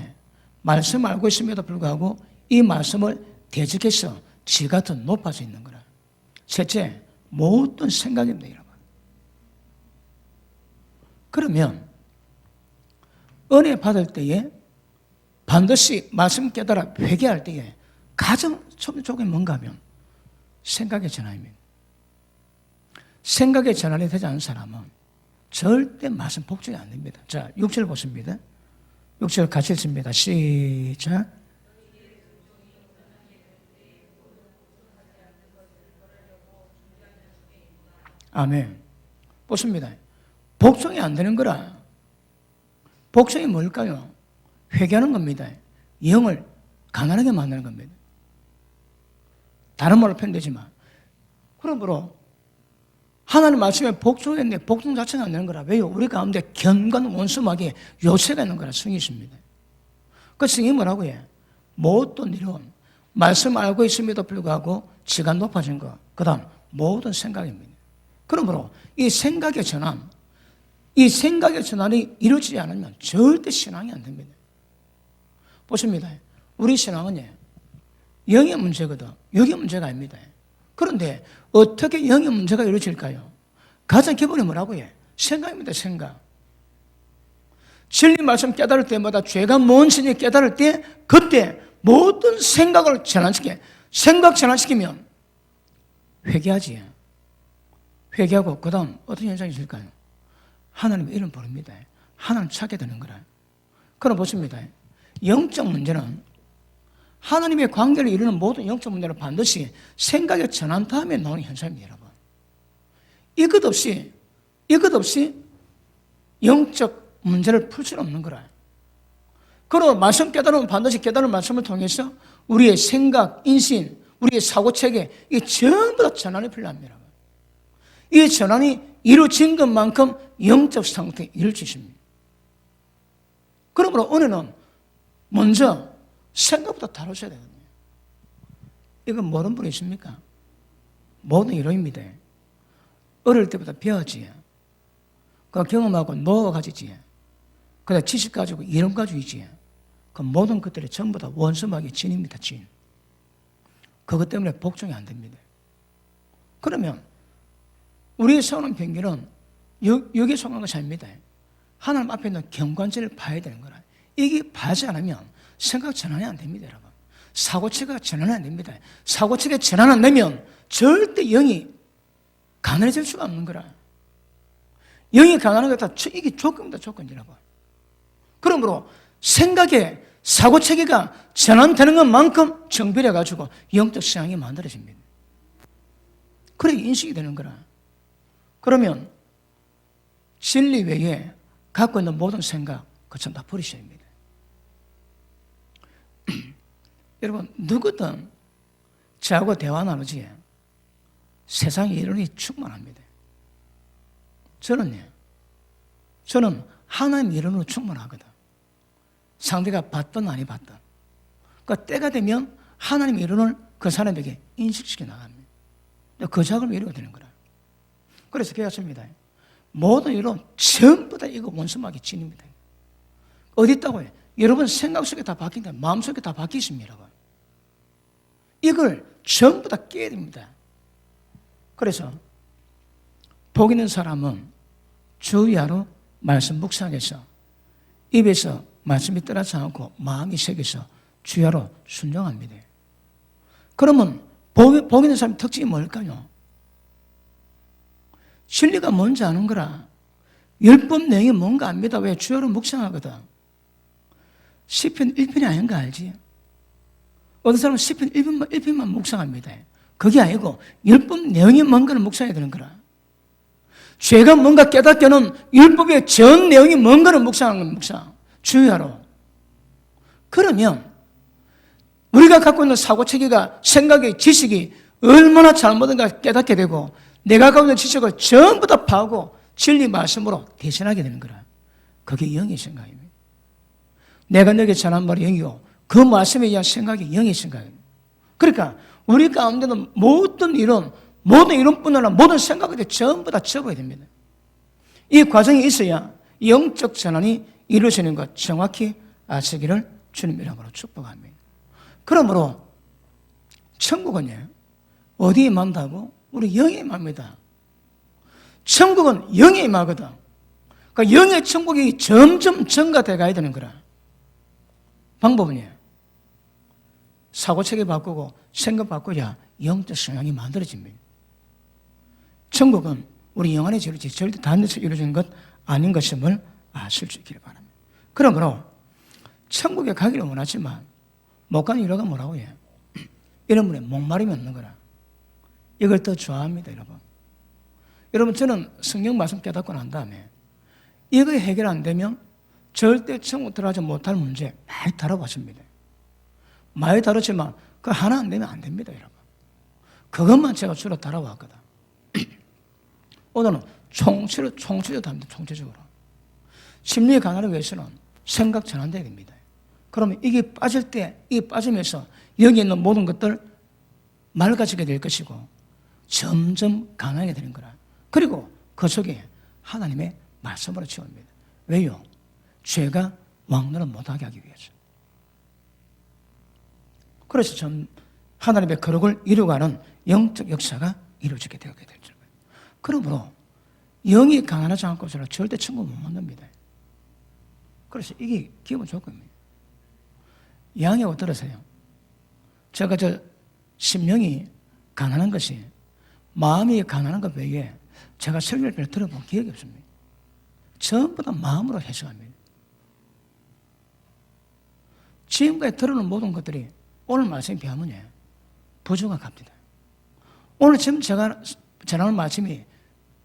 말씀 알고 있음에도 불구하고 이 말씀을 대적해서 지가 더 높아져 있는 거라. 셋째, 모든 생각입니다, 여러분. 그러면 은혜 받을 때에 반드시 말씀 깨달아 회개할 때에 가장 첫 쪽이 뭔가 하면 생각의 전환입니다. 생각의 전환이 되지 않은 사람은 절대 말씀 복종이 안 됩니다. 자, 6절 보십니다. 6절 같이 읽습니다. 시작. 아멘. 보십니다. 복종이 안 되는 거라. 복종이 뭘까요? 회개하는 겁니다. 영을 가난하게 만드는 겁니다. 다른 말로 표현되지만. 그러므로 하나님 말씀에 복종했는데 복종 자체가 안 되는 거라. 왜요? 우리 가운데 견관 원수마귀의 요새가 있는 거라. 성이 있습니다. 그 성이 뭐라고 해? 모든 이론, 말씀 알고 있음에도 불구하고 지가 높아진 거, 그 다음 모든 생각입니다. 그러므로 이 생각의 전환, 이 생각의 전환이 이루어지지 않으면 절대 신앙이 안 됩니다. 보십니다. 우리 신앙은 영의 문제거든. 영의 문제가 아닙니다. 그런데 어떻게 영의 문제가 이루어질까요? 가장 기본이 뭐라고 해? 생각입니다. 생각. 진리 말씀 깨달을 때마다 죄가 뭔지 깨달을 때 그때 모든 생각을 전환시켜. 생각 전환시키면 회개하지. 회개하고 그 다음 어떤 현상이 있을까요? 하나님의 이름 부릅니다. 하나님 찾게 되는 거라. 그럼 보십니다. 영적 문제는 하나님의 관계를 이루는 모든 영적 문제는 반드시 생각의 전환 다음에 나오는 현상입니다, 여러분. 이것 없이 영적 문제를 풀 수는 없는 거라. 그리고 말씀 깨달으면 반드시 깨달은 말씀을 통해서 우리의 생각, 인신, 우리의 사고체계, 이게 전부 다 전환이 필요합니다. 이 전환이 이루어진 것만큼 영적 상태에 이룰 수 있습니다. 그러므로 은혜는 먼저 생각보다 다루셔야 되거든요. 이건 모르는 분이 있습니까? 모든 이론입니다. 어릴 때부터 배웠지. 그 경험하고 노하우 가지지. 그다음 지식 가지고 이론 가지고 있지. 그 모든 것들이 전부 다 원수마귀의 진입니다. 진. 그것 때문에 복종이 안 됩니다. 그러면 우리의 세우는 경계는 여기에 속한 것이 아닙니다. 하나님 앞에 있는 경관지를 봐야 되는 거라. 이게 봐지 않으면 생각 전환이 안 됩니다, 여러분. 사고체계가 전환이 안 됩니다. 사고체계 전환 안 되면 절대 영이 가난해질 수가 없는 거라. 영이 가난한 것다 이게 조건입니다, 조건이라고. 그러므로 생각에 사고체계가 전환되는 것만큼 정비해가지고 영적 신앙이 만들어집니다. 그래 인식이 되는 거라. 그러면 진리 외에 갖고 있는 모든 생각 그거 전 다 버리셔야 합니다. 여러분 누구든 저하고 대화 나누지 세상의 이론이 충만합니다. 저는 하나님의 이론으로 충분하거든. 상대가 받든 아니 받든. 그러니까 때가 되면 하나님의 이론을 그 사람에게 인식시켜 나갑니다. 그 작업을 이루어야 되는 거라. 그래서 계약습니다. 모든 이론 전부 다 이거 원수막이 진입니다. 어디 있다고 해요? 여러분 생각 속에 다 바뀐다. 마음 속에 다 바뀌십니다. 이걸 전부 다 깨야 됩니다. 그래서 복 있는 사람은 주야로 말씀 묵상해서 입에서 말씀이 떠나지 않고 마음이 새겨서 주야로 순종합니다. 그러면 복 있는 사람의 특징이 뭘까요? 진리가 뭔지 아는 거라. 율법 내용이 뭔가 압니다. 왜? 주야로 묵상하거든. 시편 1편이 아닌가 알지? 어떤 사람은 시편 1편만 묵상합니다. 그게 아니고 율법 내용이 뭔가를 묵상해야 되는 거라. 죄가 뭔가 깨닫게는 율법의 전 내용이 뭔가를 묵상하는 건 묵상. 주야로. 그러면 우리가 갖고 있는 사고체계가 생각의 지식이 얼마나 잘못된가 깨닫게 되고 내가 갖고 있는 지식을 전부 다 파고 진리 말씀으로 대신하게 되는 거라. 그게 영의 생각입니다. 내가 너에게 전한 말이 영이고 그 말씀에 의한 생각이 영의 생각입니다. 그러니까 우리 가운데는 모든 이론뿐 아니라 모든 생각을 전부 다 접어야 됩니다. 이 과정이 있어야 영적 전환이 이루어지는 것 정확히 아시기를 주님 이름으로 축복합니다. 그러므로 천국은요, 어디에 임한다고? 우리 영에 임합니다. 천국은 영에 임하거든. 그러니까 영의 천국이 점점 증가돼 가야 되는 거라. 방법은요, 사고체계 바꾸고 생각 바꾸자 영적 성향이 만들어집니다. 천국은 우리 영 안에 이루어지지 절대 다른 데서 이루어지는 것 아닌 것임을 아실 수 있기를 바랍니다. 그러므로 천국에 가기를 원하지만 못 가는 이유가 뭐라고 해요? 이런 분이 목마름이 없는 거라. 이걸 더 좋아합니다, 여러분. 여러분, 저는 성경 말씀 깨닫고 난 다음에 이거 해결 안 되면 절대 천국 들어가지 못할 문제 많이 다뤄봤습니다. 많이 다뤘지만 그 하나 안 되면 안 됩니다, 여러분. 그것만 제가 주로 다뤄왔거든. 오늘은 총체적으로 합니다, 총체적으로. 심리의 강화를 위해서는 생각 전환돼야 됩니다. 그러면 이게 빠질 때, 이게 빠지면서 여기 있는 모든 것들 맑아지게 될 것이고 점점 강하게 되는 거라. 그리고 그 속에 하나님의 말씀으로 채웁니다. 왜요? 죄가 왕노릇 못하게 하기 위해서. 그래서 전 하나님의 거룩을 이루어가는 영적 역사가 이루어지게 되게 될 줄. 그러므로 영이 강하지 않고서는 절대 천국 못 만듭니다. 그래서 이게 기본 조건입니다. 양해하고 들으세요. 제가 심령이 가난한 것이 마음이 가난한 것 외에 제가 설교를 별로 들어본 기억이 없습니다. 전부 다 마음으로 해석합니다. 지금까지 들어오는 모든 것들이 오늘 말씀에 비하면 부족합니다. 오늘 지금 제가 전하는 말씀이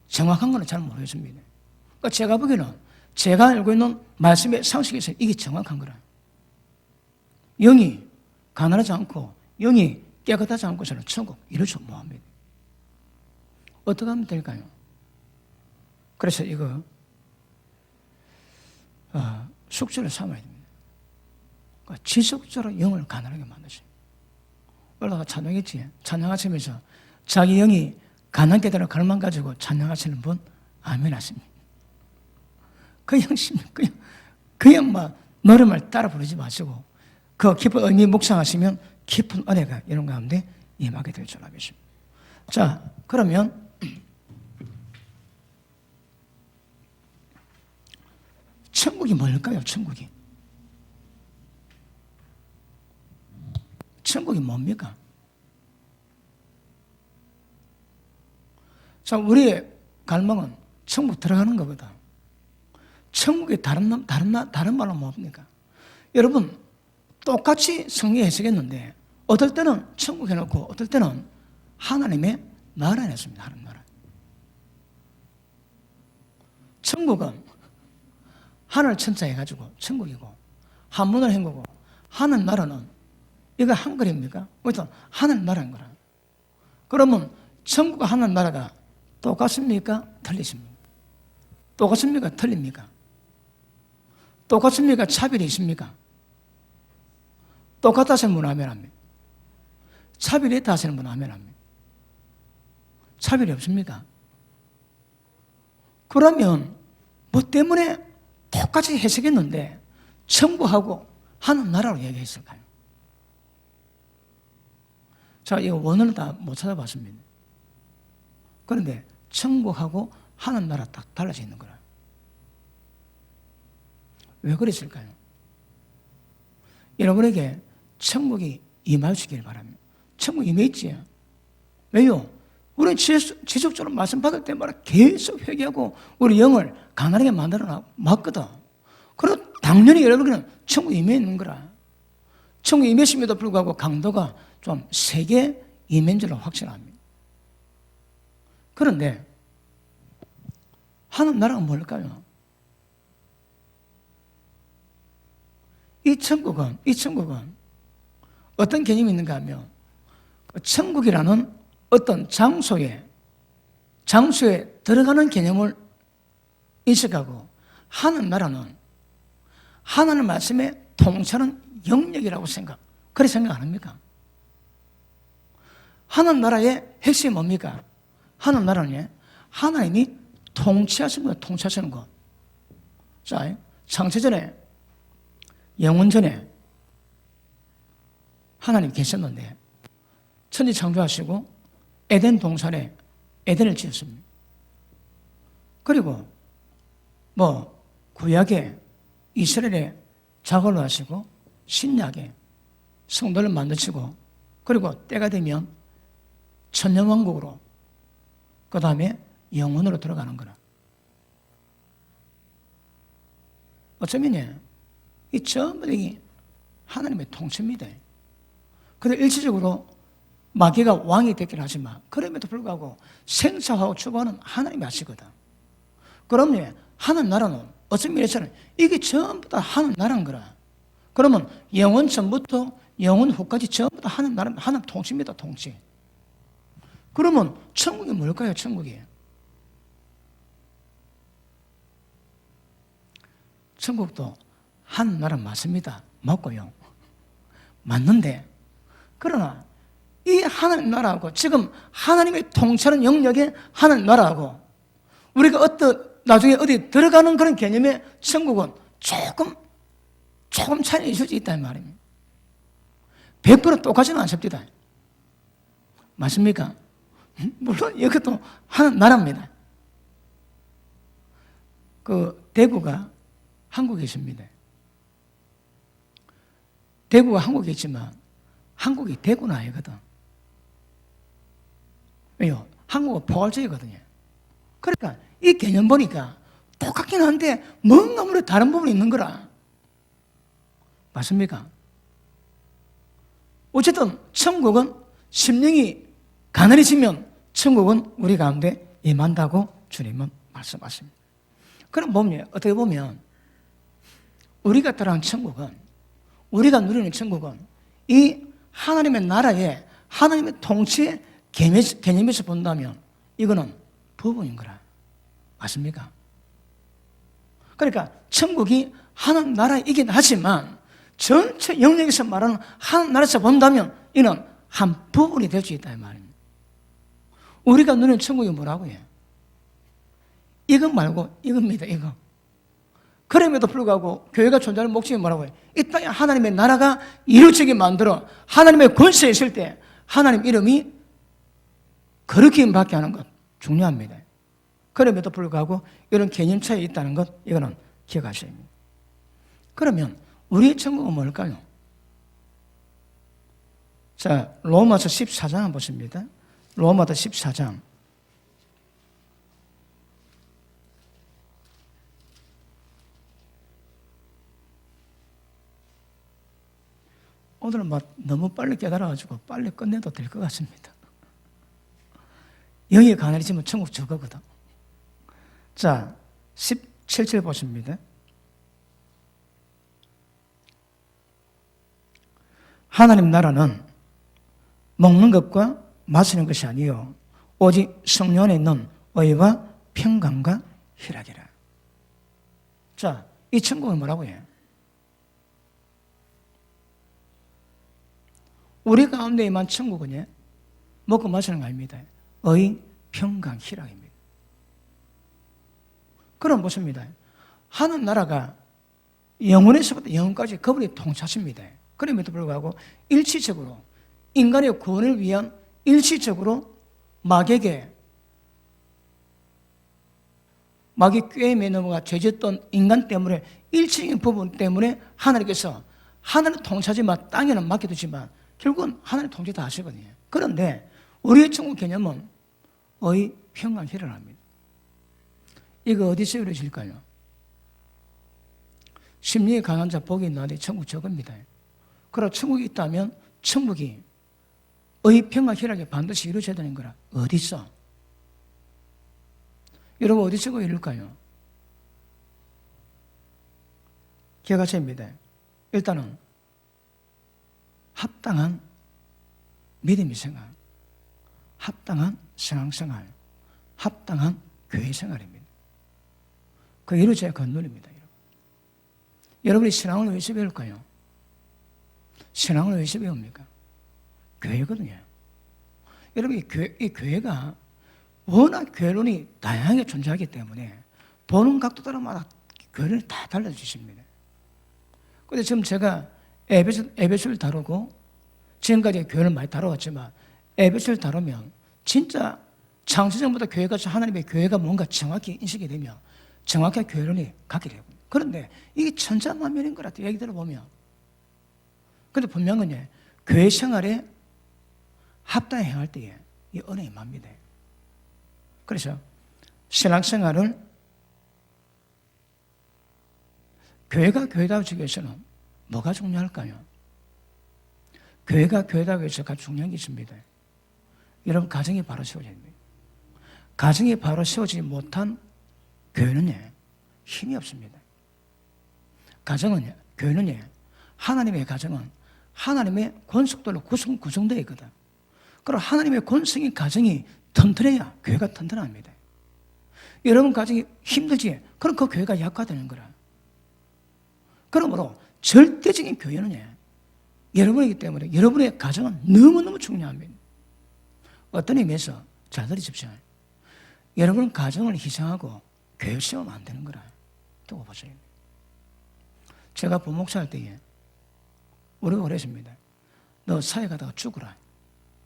정확한 건 잘 모르겠습니다. 그러니까 제가 보기에는 제가 알고 있는 말씀의 상식에서 이게 정확한 거라. 영이 가난하지 않고 영이 깨끗하지 않고서는 천국 이루지 못합니다. 어떻게 하면 될까요? 그래서 이거 숙제를 삼아야 됩니다. 그러니까 지속적으로 영을 가난하게 만드십니다. 올라가 찬양했지. 찬양하시면서 자기 영이 가난하게 되는 갈망 가지고 찬양하시는 분 아멘 하십니다. 그냥 막 노래말 따라 부르지 마시고 그 깊은 의미 묵상하시면 깊은 은혜가 이런 가운데 임하게 될 줄 알겠습니다. 자, 그러면 천국이 뭘까요? 천국이 뭡니까? 자, 우리의 갈망은 천국 들어가는 것보다 천국이 다른 말로 뭡니까? 여러분, 똑같이 성경 해석했는데 어떨 때는 천국 해놓고 어떨 때는 하나님의 나라 해놨습니다. 하나님 나라. 천국은 하늘 천자 해가지고 천국이고 한문을 한 거고 하늘 나라는 이거 한글입니까? 어떤 하늘 나라인 거라. 그러면 천국과 하늘 나라가 똑같습니까? 틀리십니까? 똑같습니까? 틀립니까? 똑같습니까? 차별이 있습니까? 똑같다 하시는 분은 아멘 합니다. 차별이 있다 하시는 분은 아멘 합니다. 차별이 없습니까? 그러면 뭐 때문에 똑같이 해석했는데 천국하고 하는 나라로 얘기했을까요? 자, 이거 원어를 다 못 찾아봤습니다. 그런데 천국하고 하는 나라 딱 달라져 있는 거라. 왜 그랬을까요? 여러분에게 천국이 임하시길 바랍니다. 천국 임했지. 왜요? 우리는 지속적으로 말씀 받을 때마다 계속 회개하고 우리 영을 강하게 만들어 놨거든. 그럼 당연히 여러분은 천국 임해 있는 거라. 천국 임했음에도 불구하고 강도가 좀 세게 임한 줄로 확신합니다. 그런데 하는 나라가 뭘까요? 이 천국은 어떤 개념이 있는가 하면 천국이라는 어떤 장소에 들어가는 개념을 인식하고 하는 나라는 하나님 말씀에 통치하는 영역이라고 그렇게 생각 안 합니까? 하는 나라의 핵심이 뭡니까? 하는 나라는 하나님이 통치하시는 것. 자, 창세전에 영원 전에 하나님 계셨는데 천지 창조하시고 에덴 동산에 에덴을 지었습니다. 그리고 구약에 이스라엘에 자골로 하시고 신약에 성도를 만드시고 그리고 때가 되면 천년왕국으로 그 다음에 영원으로 들어가는 거라. 어쩌면 이 전부 다 하나님의 통치입니다. 그런데 일시적으로 마귀가 왕이 됐긴 하지만 그럼에도 불구하고 생사하고 주관은 하나님이 하시거든. 그러면 하는 나라는 어떤 면에서는 이게 전부 다 하는 나라인 거라. 그러면 영원 전부터 영원 후까지 전부 다 하는 나라, 하는 통치입니다. 통치. 그러면 천국이 뭘까요? 천국이. 천국도 하는 나라 맞습니다. 맞고요. 맞는데 그러나 이 하나님 나라하고 지금 하나님의 통치하는 영역에 하나님 나라하고 우리가 나중에 어디 들어가는 그런 개념의 천국은 조금 차이가 있을 수 있다는 말입니다. 100% 똑같지는 않습니다. 맞습니까? 물론 이것도 하나님 나라입니다. 대구가 한국에 있습니다. 대구가 한국에 있지만 한국이 대구는 아니거든. 왜요? 한국은 포괄적이거든요. 그러니까 이 개념 보니까 똑같긴 한데 뭔가 아무래도 다른 부분이 있는 거라. 맞습니까? 어쨌든 천국은 심령이 가난해지면 천국은 우리 가운데 임한다고 주님은 말씀하십니다. 그럼 어떻게 보면 우리가 따라하는 천국은, 우리가 누리는 천국은 이 하나님의 나라에 하나님의 통치의 개념에서 본다면 이거는 부분인 거라. 맞습니까? 그러니까 천국이 하나님 나라이긴 하지만 전체 영역에서 말하는 하나님 나라에서 본다면 이는 한 부분이 될 수 있다 이 말입니다. 우리가 누리는 천국이 뭐라고 해요? 이것 말고 이겁니다. 이거. 그럼에도 불구하고 교회가 존재하는 목적이 뭐라고 해요? 이 땅에 하나님의 나라가 이루어지게 만들어 하나님의 권세에 있을 때 하나님 이름이 거룩히 받게 하는 것 중요합니다. 그럼에도 불구하고 이런 개념 차이 있다는 것 이거는 기억하셔야 합니다. 그러면 우리의 천국은 뭘까요? 자, 로마서 14장 한번 보십니다. 로마서 14장. 오늘은 너무 빨리 깨달아가지고 빨리 끝내도 될 것 같습니다. 영이 가난해지면 천국 저거거든. 자, 17절 보십니다. 하나님 나라는 먹는 것과 마시는 것이 아니요 오직 성령 안에 있는 의와 평강과 희락이라. 자, 이 천국은 뭐라고 해요? 우리 가운데 임한 천국은 먹고 마시는 거 아닙니다. 의, 평강, 희락입니다. 그럼 보십니다. 하나님 나라가 영원에서부터 영원까지 그분이 통치하십니다. 그럼에도 불구하고 일시적으로 인간의 구원을 위한 일시적으로 마귀 꾀임에 넘어가 죄졌던 인간 때문에 일시적인 부분 때문에 하나님께서 하나님 통치하지만 땅에는 맡겨두지만 결국은 하나님 통치 다 하시거든요. 그런데 우리의 천국 개념은 의, 평강, 희락합니다. 이거 어디서 이루어질까요? 심리에 강한 자 복이 있나니 천국 저겁니다. 그러나 천국이 있다면 천국이 의, 평강, 희락이 반드시 이루어져야 되는 거라. 어디 있어? 여러분 어디서 이룰까요? 기억하십니다. 일단은 합당한 믿음의 생활, 합당한 신앙생활, 합당한 교회생활입니다. 그 이루어져야 건물입니다. 여러분이 신앙을 왜 배울까요? 신앙을 왜 배웁니까? 교회거든요. 여러분 이 교회가 워낙 교회론이 다양하게 존재하기 때문에 보는 각도 따라마다 교회론이 다 달라지십니다. 그런데 지금 제가 에베소를 다루고 지금까지 교회를 많이 다뤄왔지만 에베소를 다루면 진짜 창세전부터 교회가 하나님의 교회가 뭔가 정확히 인식이 되면 정확하게 교회론이 갖게 되고 그런데 이게 천차만별인 것 같아요. 얘기 들어보면. 그런데 분명은 교회 생활에 합당히 행할 때에 이 은혜가 임합니다. 그래서 신앙생활을 교회가 교회다우기 위해서는 뭐가 중요할까요? 교회가 교회다우기 위해서 가장 중요한 게 있습니다. 여러분 가정이 바로 세워져야 됩니다. 가정이 바로 세워지지 못한 교회는 힘이 없습니다. 교회는 하나님의 가정은 하나님의 권속들로 구성되어 있거든. 그럼 하나님의 권성인 가정이 튼튼해야 교회가 튼튼합니다. 여러분 가정이 힘들지? 그럼 그 교회가 약화되는 거라. 그러므로 절대적인 교회는 여러분이기 때문에 여러분의 가정은 너무너무 중요합니다. 어떤 의미에서 잘 들으십시오. 여러분 가정을 희생하고 교회 세우면 안 되는 거라. 두고 보세요. 제가 부목사할 때에 우리가 그랬습니다. 너 사회 가다가 죽어라.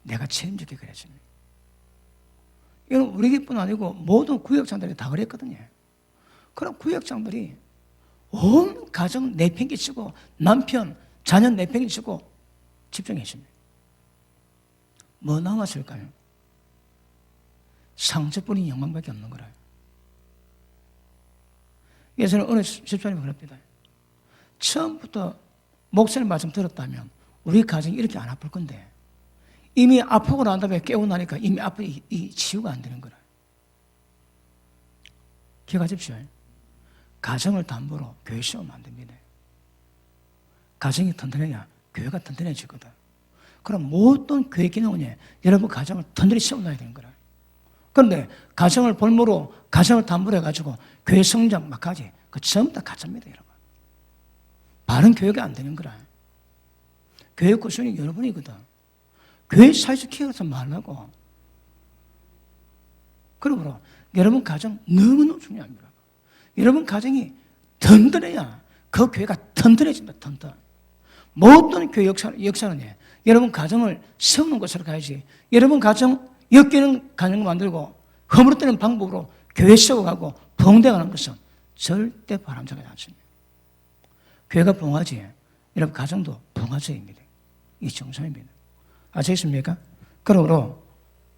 내가 책임질게 그랬습니다. 이건 우리뿐 아니고 모든 구역장들이 다 그랬거든요. 그럼 구역장들이 온 가정 내팽개치고 남편, 자녀 내팽개치고 집중했습니다. 뭐 남았을까요? 상처뿐인 영광밖에 없는 거라요. 예전에 어느 집사님이 그럽니다. 처음부터 목사님 말씀 들었다면 우리 가정이 이렇게 안 아플 건데 이미 아프고 난 다음에 깨고 나니까 이미 아프니 치유가 안 되는 거라. 기억하십시오. 가정을 담보로 교회 세우면 안 됩니다. 가정이 튼튼해야 교회가 튼튼해지거든. 그럼 모든 교회 기능은 여러분 가정을 튼튼히 세워놔야 되는 거라. 그런데 가정을 볼모로 가정을 담보로 해가지고 교회 성장 막 하지. 그 전부 다 가짜입니다, 여러분. 바른 교회가 안 되는 거라. 교회 구성이 여러분이거든. 교회 사회에서 키워서 말라고. 그러므로 여러분 가정 너무너무 중요합니다. 여러분 가정이 든든해야 그 교회가 튼튼해진다, 튼튼. 모든 교회 역사는 여러분 가정을 세우는 것으로 가야지. 여러분 가정 엮이는 가정을 만들고 허물어뜨리는 방법으로 교회 세워가고 부흥되어가는 것은 절대 바람직하지 않습니다. 교회가 부흥하지 여러분 가정도 부흥하져입니다. 이 정상입니다. 아시겠습니까? 그러므로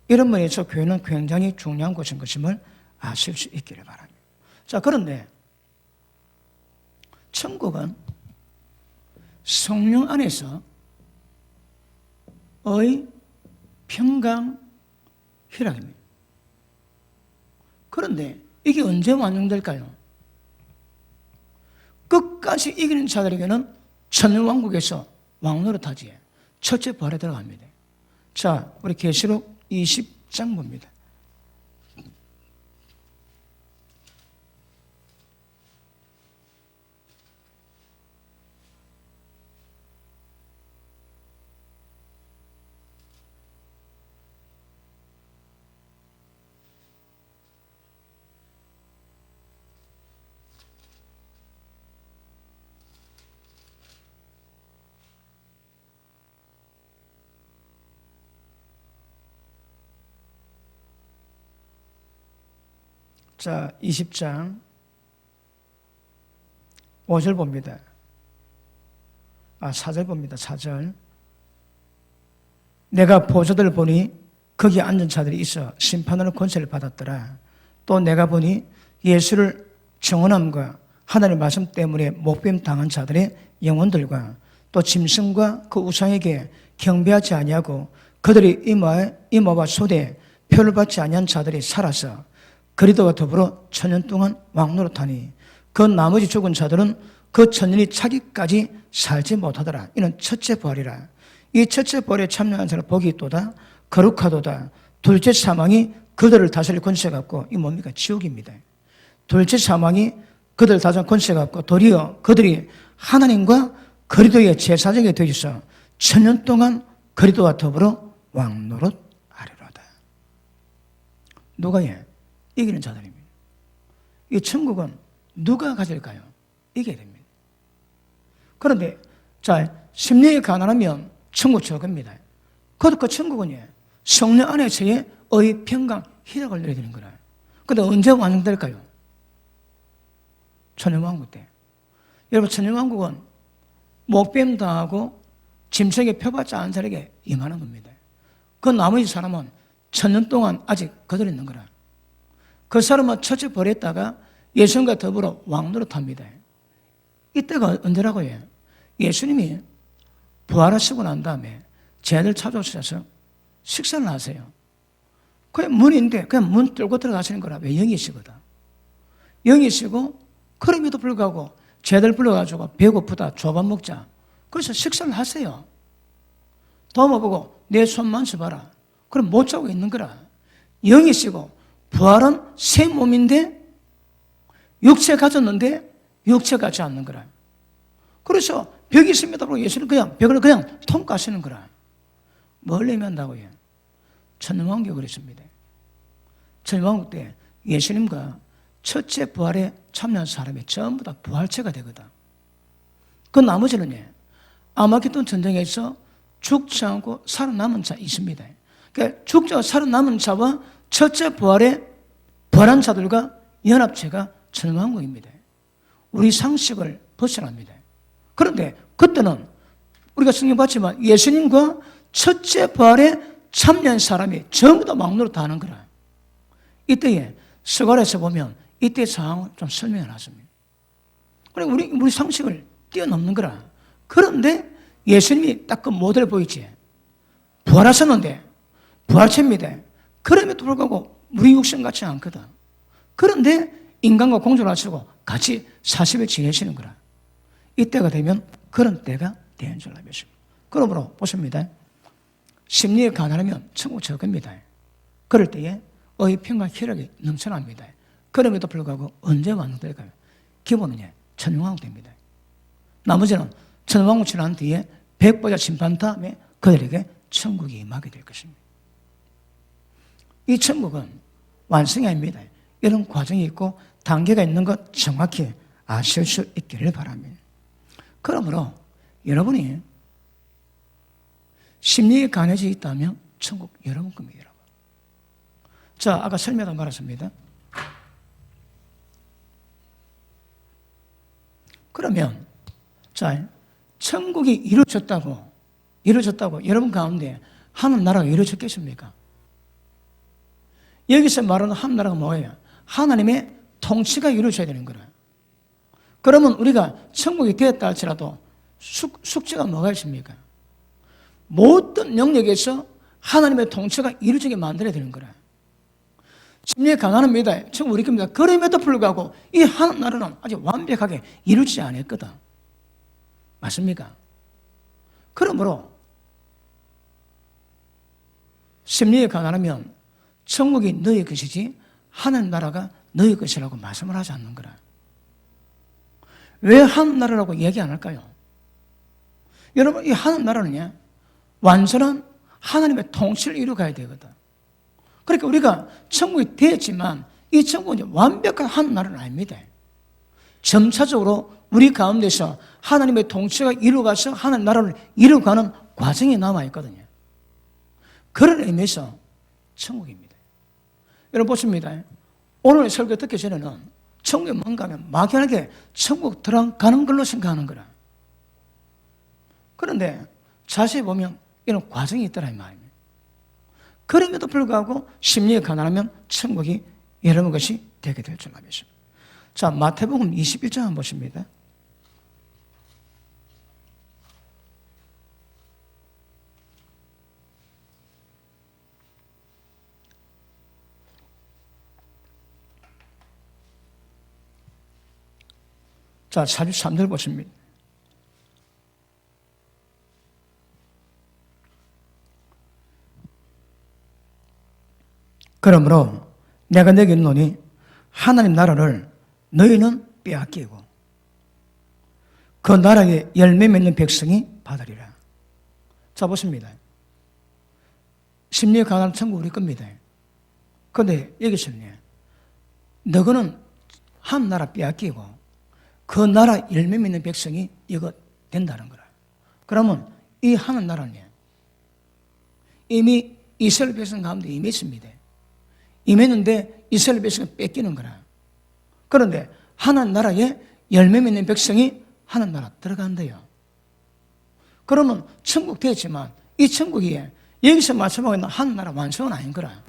이런 면에서 교회는 굉장히 중요한 곳인 것임을 아실 수 있기를 바랍니다. 자, 그런데 천국은 성령 안에서 평강 희락입니다. 그런데 이게 언제 완성될까요? 끝까지 이기는 자들에게는 천년왕국에서 왕노릇하지에 첫째 부활에 들어갑니다. 자, 우리 계시록 20장 봅니다. 자, 20장 5절 봅니다. 4절 봅니다. 4절. 내가 보좌들을 보니 거기 앉은 자들이 있어 심판으로 권세를 받았더라. 또 내가 보니 예수를 증언함과 하나님의 말씀 때문에 목뱀 당한 자들의 영혼들과 또 짐승과 그 우상에게 경배하지 아니하고 그들이 이마와 손에 표를 받지 아니한 자들이 살아서 그리스도와 더불어 천년 동안 왕노릇하니 그 나머지 죽은 자들은 그 천년이 차기까지 살지 못하더라. 이는 첫째 부활이라. 이 첫째 부활에 참여한 자를 복이 있도다. 거룩하도다. 둘째 사망이 그들을 다스릴 권세가 없고, 이 뭡니까? 지옥입니다. 둘째 사망이 그들을 다스릴 권세가 없고 도리어 그들이 하나님과 그리스도의 제사장이 되어 있어 천년 동안 그리스도와 더불어 왕노릇하리로다. 누가 이기는 자들입니다. 이 천국은 누가 가질까요? 이겨야 됩니다. 그런데 자, 심령이 가난하면 천국 저겁니다. 그 천국은 성령 안에서의 평강 희락을 누려야 되는 거라. 그런데 언제 완성될까요? 천년왕국 때. 여러분, 천년왕국은 목뱀 당하고 짐승에 표받지 않은 자에게 임하는 겁니다. 그 나머지 사람은 천년 동안 아직 거들어 있는 거라. 그 사람은 첫째 버렸다가 예수님과 더불어 왕노릇합니다. 이때가 언제라고요? 예수님이 부활하시고 난 다음에 제자들 찾아오셔서 식사를 하세요. 그냥 문인데 그냥 문 뚫고 들어가시는 거라. 왜? 영이시거든. 영이시고 그럼에도 불구하고 제자들 불러가지고 배고프다 조밥 먹자. 그래서 식사를 하세요. 도마보고 내 손 만져봐라. 그럼 못 자고 있는 거라. 영이시고 부활은 새 몸인데 육체 가졌는데 육체 같지 않는 거라. 그래서 벽이 있습니다. 예수는 그냥 벽을 그냥 통과하시는 거라. 뭘 의미한다고요? 천년왕국이 그랬습니다. 천년왕국 때 예수님과 첫째 부활에 참여한 사람이 전부 다 부활체가 되거든. 그 나머지는 아마겟돈 전쟁에서 죽지 않고 살아남은 자 있습니다. 그러니까 죽지 않고 살아남은 자와 첫째 부활에 부활한 자들과 연합체가 천년왕국입니다. 우리 상식을 벗어납니다. 그런데 그때는 우리가 성경 봤지만 예수님과 첫째 부활에 참여한 사람이 전부 다 왕노릇 다 하는 거라. 이때에 서갈에서 보면 이때 상황을 좀 설명해 놨습니다. 우리 상식을 뛰어넘는 거라. 그런데 예수님이 딱 그 모델을 보이지. 부활하셨는데 부활체입니다. 그럼에도 불구하고 우리 육신 같지 않거든. 그런데 인간과 공존을 하시고 같이 40일 지내시는 거라. 이때가 되면 그런 때가 되는 줄 알겠습니다. 그러므로 보십니다. 심리에 가난하면 천국 저겁니다. 그럴 때에 평강 희락이 넘쳐납니다. 그럼에도 불구하고 언제 완성될까요? 기본은 천년왕국 됩니다. 나머지는 천년왕국 지난 뒤에 백보자 심판 다음에 그들에게 천국이 임하게 될 것입니다. 이 천국은 완성이 아닙니다. 이런 과정이 있고 단계가 있는 것 정확히 아실 수 있기를 바랍니다. 그러므로 여러분이 심리에 강해져 있다면 천국 여러분 겁니다. 여러분. 자, 아까 설명도 말했습니다. 그러면 자, 천국이 이루어졌다고 여러분 가운데 하늘 나라가 이루어졌겠습니까? 여기서 말하는 하늘 나라가 뭐예요? 하나님의 통치가 이루어져야 되는 거예요. 그러면 우리가 천국이 되었다 할지라도 숙제가 뭐가 있습니까? 모든 영역에서 하나님의 통치가 이루어지게 만들어야 되는 거라. 심리에 가난합니다. 천국 우리 겁니다. 그럼에도 불구하고 이 하나님 나라는 아직 완벽하게 이루어지지 않았거든. 맞습니까? 그러므로 심리에 가난하면 천국이 너희 것이지 하나님 나라가 너희 것이라고 말씀을 하지 않는 거라. 왜 하나님 나라라고 얘기 안 할까요? 여러분, 이 하나님 나라는 완전한 하나님의 통치를 이루어가야 되거든. 그러니까 우리가 천국이 되었지만 이 천국은 완벽한 하나님 나라는 아닙니다. 점차적으로 우리 가운데서 하나님의 통치가 이루어가서 하나님 나라를 이루어가는 과정이 남아있거든요. 그런 의미에서 천국입니다. 여러분 보십니다. 오늘 설교 듣기 전에는 천국이 뭔가 하면 막연하게 천국 들어가는 걸로 생각하는 거라. 그런데 자세히 보면 이런 과정이 있더라 이 말입니다. 그럼에도 불구하고 심리에 가난하면 천국이 여러분 것이 되게 될 줄 알겠습니다. 자, 마태복음 21장 한번 보십니다. 자, 43절 보십니다. 그러므로 내가 내게 이르노니 하나님 나라를 너희는 빼앗기고 그 나라에 열매 맺는 백성이 받으리라. 자, 보십니다. 심리에 강한 천국 우리 겁니다. 그런데 여기서는 너희는 한 나라 빼앗기고 그 나라 열매 맺는 백성이 이거 된다는 거라. 그러면 이 하는 나라는 이미 이스라엘 백성 가운데 임했습니다. 임했는데 이스라엘 백성은 뺏기는 거라. 그런데 하나님 나라에 열매 맺는 백성이 하나님 나라 들어간대요. 그러면 천국 되었지만 이 천국이 여기서 말씀하고 있는 하나님 나라 완성은 아닌 거라.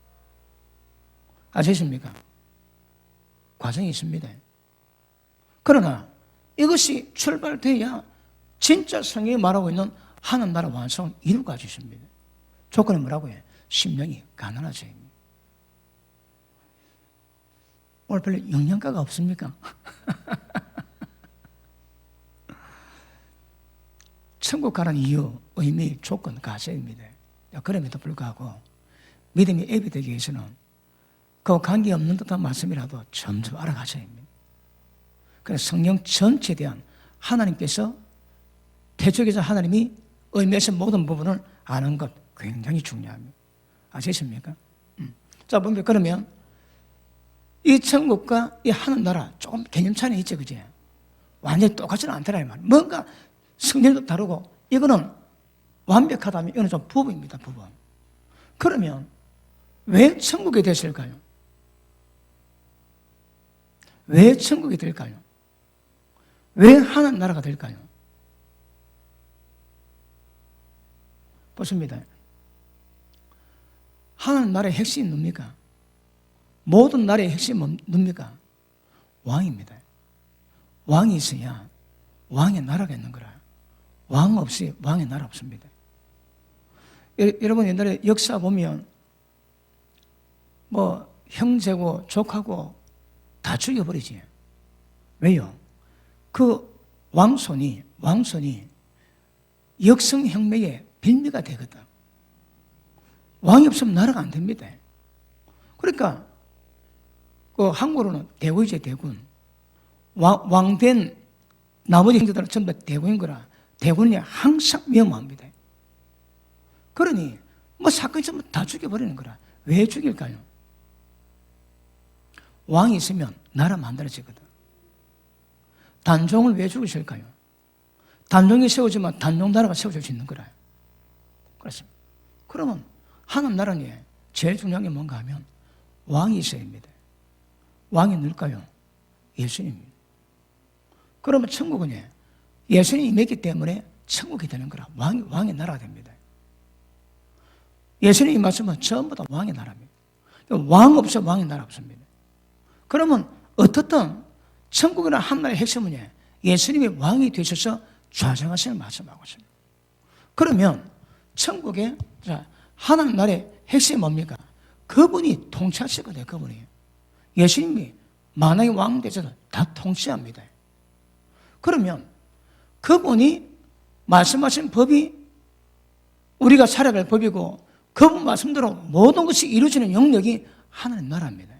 아시십니까? 과정이 있습니다. 그러나 이것이 출발되어야 진짜 성경이 말하고 있는 하나님 나라 완성을 이루어가 주십니다. 조건은 뭐라고 해요? 심령이 가난하지. 오늘 별로 영양가가 없습니까? 천국 가는 이유, 의미, 조건, 가세입니다. 그럼에도 불구하고 믿음이 앱이 되기 위해서는 그 관계없는 듯한 말씀이라도 점점 알아가셔야 합니다. 그래서 성령 전체에 대한 하나님께서 태초에서 하나님이 의미하신 모든 부분을 아는 것 굉장히 중요합니다. 아시겠습니까? 자, 보면 그러면 이 천국과 이 하늘 나라 조금 개념 차이는 있죠, 그지? 완전히 똑같지는 않더라 이 말. 뭔가 성질도 다르고 이거는 완벽하다면 이거는 좀 부분입니다, 부분. 그러면 왜 천국이 됐을까요? 왜 천국이 될까요? 왜 하나님 나라가 될까요? 보십니다. 하나님 나라의 핵심이 뭡니까? 모든 나라의 핵심은 뭡니까? 왕입니다. 왕이 있어야 왕의 나라가 있는 거라. 왕 없이 왕의 나라 없습니다. 여러분 옛날에 역사 보면 뭐 형제고 족하고 다 죽여버리지. 왜요? 그 왕손이 역성혁명의 빌미가 되거든. 왕이 없으면 나라가 안 됩니다. 그러니까 그 한국으로는 대군이죠, 대군. 왕된 나머지 형제들은 전부 다 대군인 거라. 대군이 항상 위험합니다. 그러니 뭐 사건이 전부 다 죽여버리는 거라. 왜 죽일까요? 왕이 있으면 나라 만들어지거든. 단종을 왜 죽으실까요? 단종이 세워지면 단종 나라가 세워질 수 있는 거라. 그렇습니다. 그러면 하나님 나라에 제일 중요한 게 뭔가 하면 왕이 있어야 합니다. 왕이 누굴까요? 예수님입니다. 그러면 천국은 예수님이 임했기 때문에 천국이 되는 거라. 왕의 나라가 됩니다. 예수님이 말씀은 전부 다 왕의 나라입니다. 왕 없어 왕의 나라 없습니다. 그러면 어떻든 천국이나 하나님의 핵심은 예수님이 왕이 되셔서 좌정하시는 말씀하고 있습니다. 그러면 천국에 하나님 나라의 핵심이 뭡니까? 그분이 통치하시거든요. 그분이. 예수님이 만왕의 왕 되셔서 다 통치합니다. 그러면 그분이 말씀하신 법이 우리가 살아갈 법이고 그분 말씀대로 모든 것이 이루어지는 영역이 하나님 나라입니다.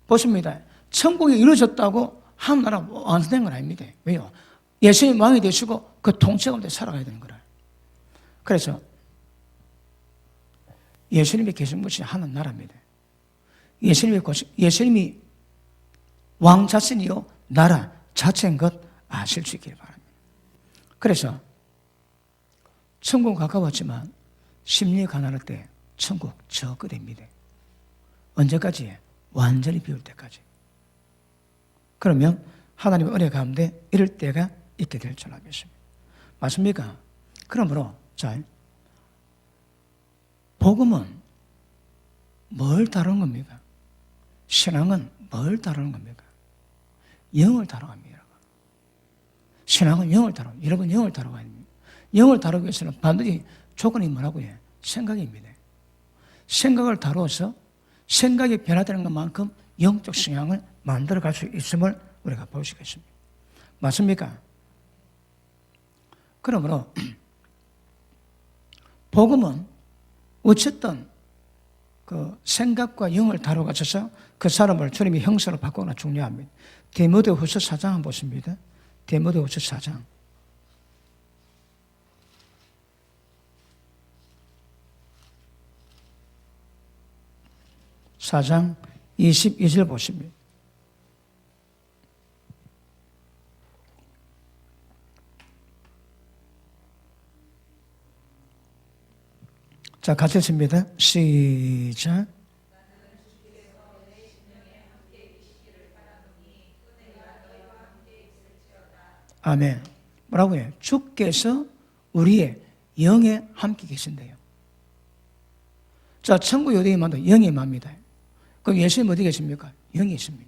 보십니다. 천국이 이루어졌다고 하나님 나라 완성된 건 아닙니다. 왜요? 예수님 왕이 되시고 그 통치 가운데 살아가야 되는 거라. 그래서 예수님이 계신 것이 하나님 나라입니다. 예수님이 왕 자신이요 나라 자체인 것 아실 수 있기를 바랍니다. 그래서 천국 가까웠지만 심리에 가난할 때 천국 저 끝입니다. 언제까지? 완전히 비울 때까지. 그러면 하나님의 은혜 가운데 이럴 때가 있게 될 줄 알겠습니다. 맞습니까? 그러므로 자, 복음은 뭘 다루는 겁니까? 신앙은 뭘 다루는 겁니까? 영을 다뤄갑니다. 신앙은 영을 다뤄. 여러분 영을 다뤄가야 됩니다. 영을 다루기 위해서는 반드시 조건이 뭐라고요? 생각입니다. 생각을 다루어서 생각이 변화되는 것만큼 영적 성향을 만들어갈 수 있음을 우리가 볼 수 있겠습니다. 맞습니까? 그러므로 복음은 어쨌든 그 생각과 영을 다뤄가셔서 그 사람을 주님의 형상으로 바꾸거나 중요합니다. 디모데후서 4장 한번 보십니다. 디모데후서 4장. 4장 22절 보십니다. 자, 같이 읽습니다. 시작. 아멘. 뭐라고 해요? 주께서 우리의 영에 함께 계신대요. 자, 천국 어디에 만도 영이 맙니다. 그럼 예수님 어디 계십니까? 영이 있습니다.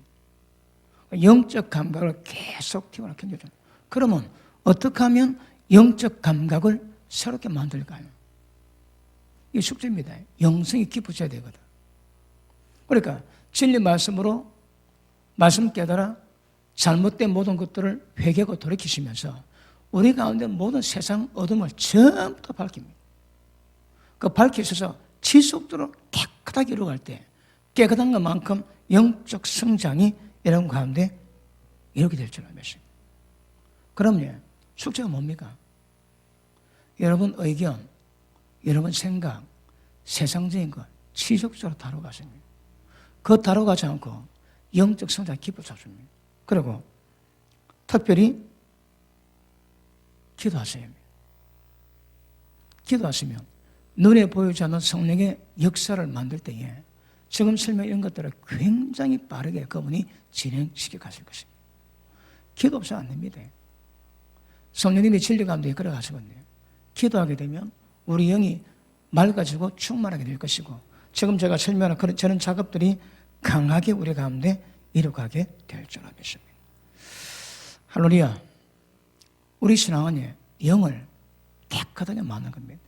영적 감각을 계속 튀어나 견뎌줘요. 그러면 어떻게 하면 영적 감각을 새롭게 만들까요? 이 숙제입니다. 영성이 깊어져야 되거든. 그러니까 진리 말씀으로 말씀 깨달아 잘못된 모든 것들을 회개하고 돌이키시면서 우리 가운데 모든 세상 어둠을 전부 다 밝힙니다. 그 밝히셔서 지속적으로 깨끗하게 이루어갈 때 깨끗한 것만큼 영적 성장이 여러분 가운데 이렇게 될 줄 알겠습니다. 그럼요, 숙제가 뭡니까? 여러분 의견, 여러분 생각, 세상적인 것 지속적으로 다뤄가십니다. 그거 다뤄가지 않고 영적 성장 깊어 잡습니다. 그리고 특별히 기도하세요. 기도하시면 눈에 보이지 않는 성령의 역사를 만들 때에 지금 설명한 이런 것들을 굉장히 빠르게 그분이 진행시켜 가실 것입니다. 기도 없이 안 됩니다. 성령님이 진리 가운데 이끌어 가시거든요. 기도하게 되면 우리 영이 맑아지고 충만하게 될 것이고 지금 제가 설명한 저런 작업들이 강하게 우리 가운데 이루어가게 될 줄 알겠습니다. 할렐루야. 우리 신앙은 영을 깨끗하게 만드는 겁니다.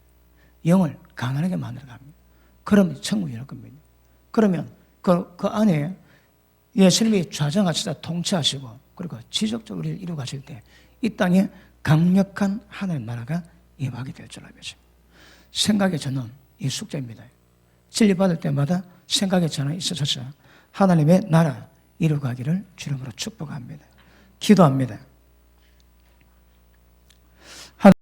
영을 가난하게 만드는 겁니다. 그러면 천국이 올 겁니다. 그러면 그 안에 예수님이 좌정하시다 통치하시고 그리고 지속적으로 우리를 이루어가실 때 이 땅에 강력한 하나님의 나라가 임하게 될 줄 알겠습니다. 생각의 전환, 이 숙제입니다. 진리 받을 때마다 생각의 전환이 있어서 하나님의 나라 이루어가기를 주님으로 축복합니다. 기도합니다.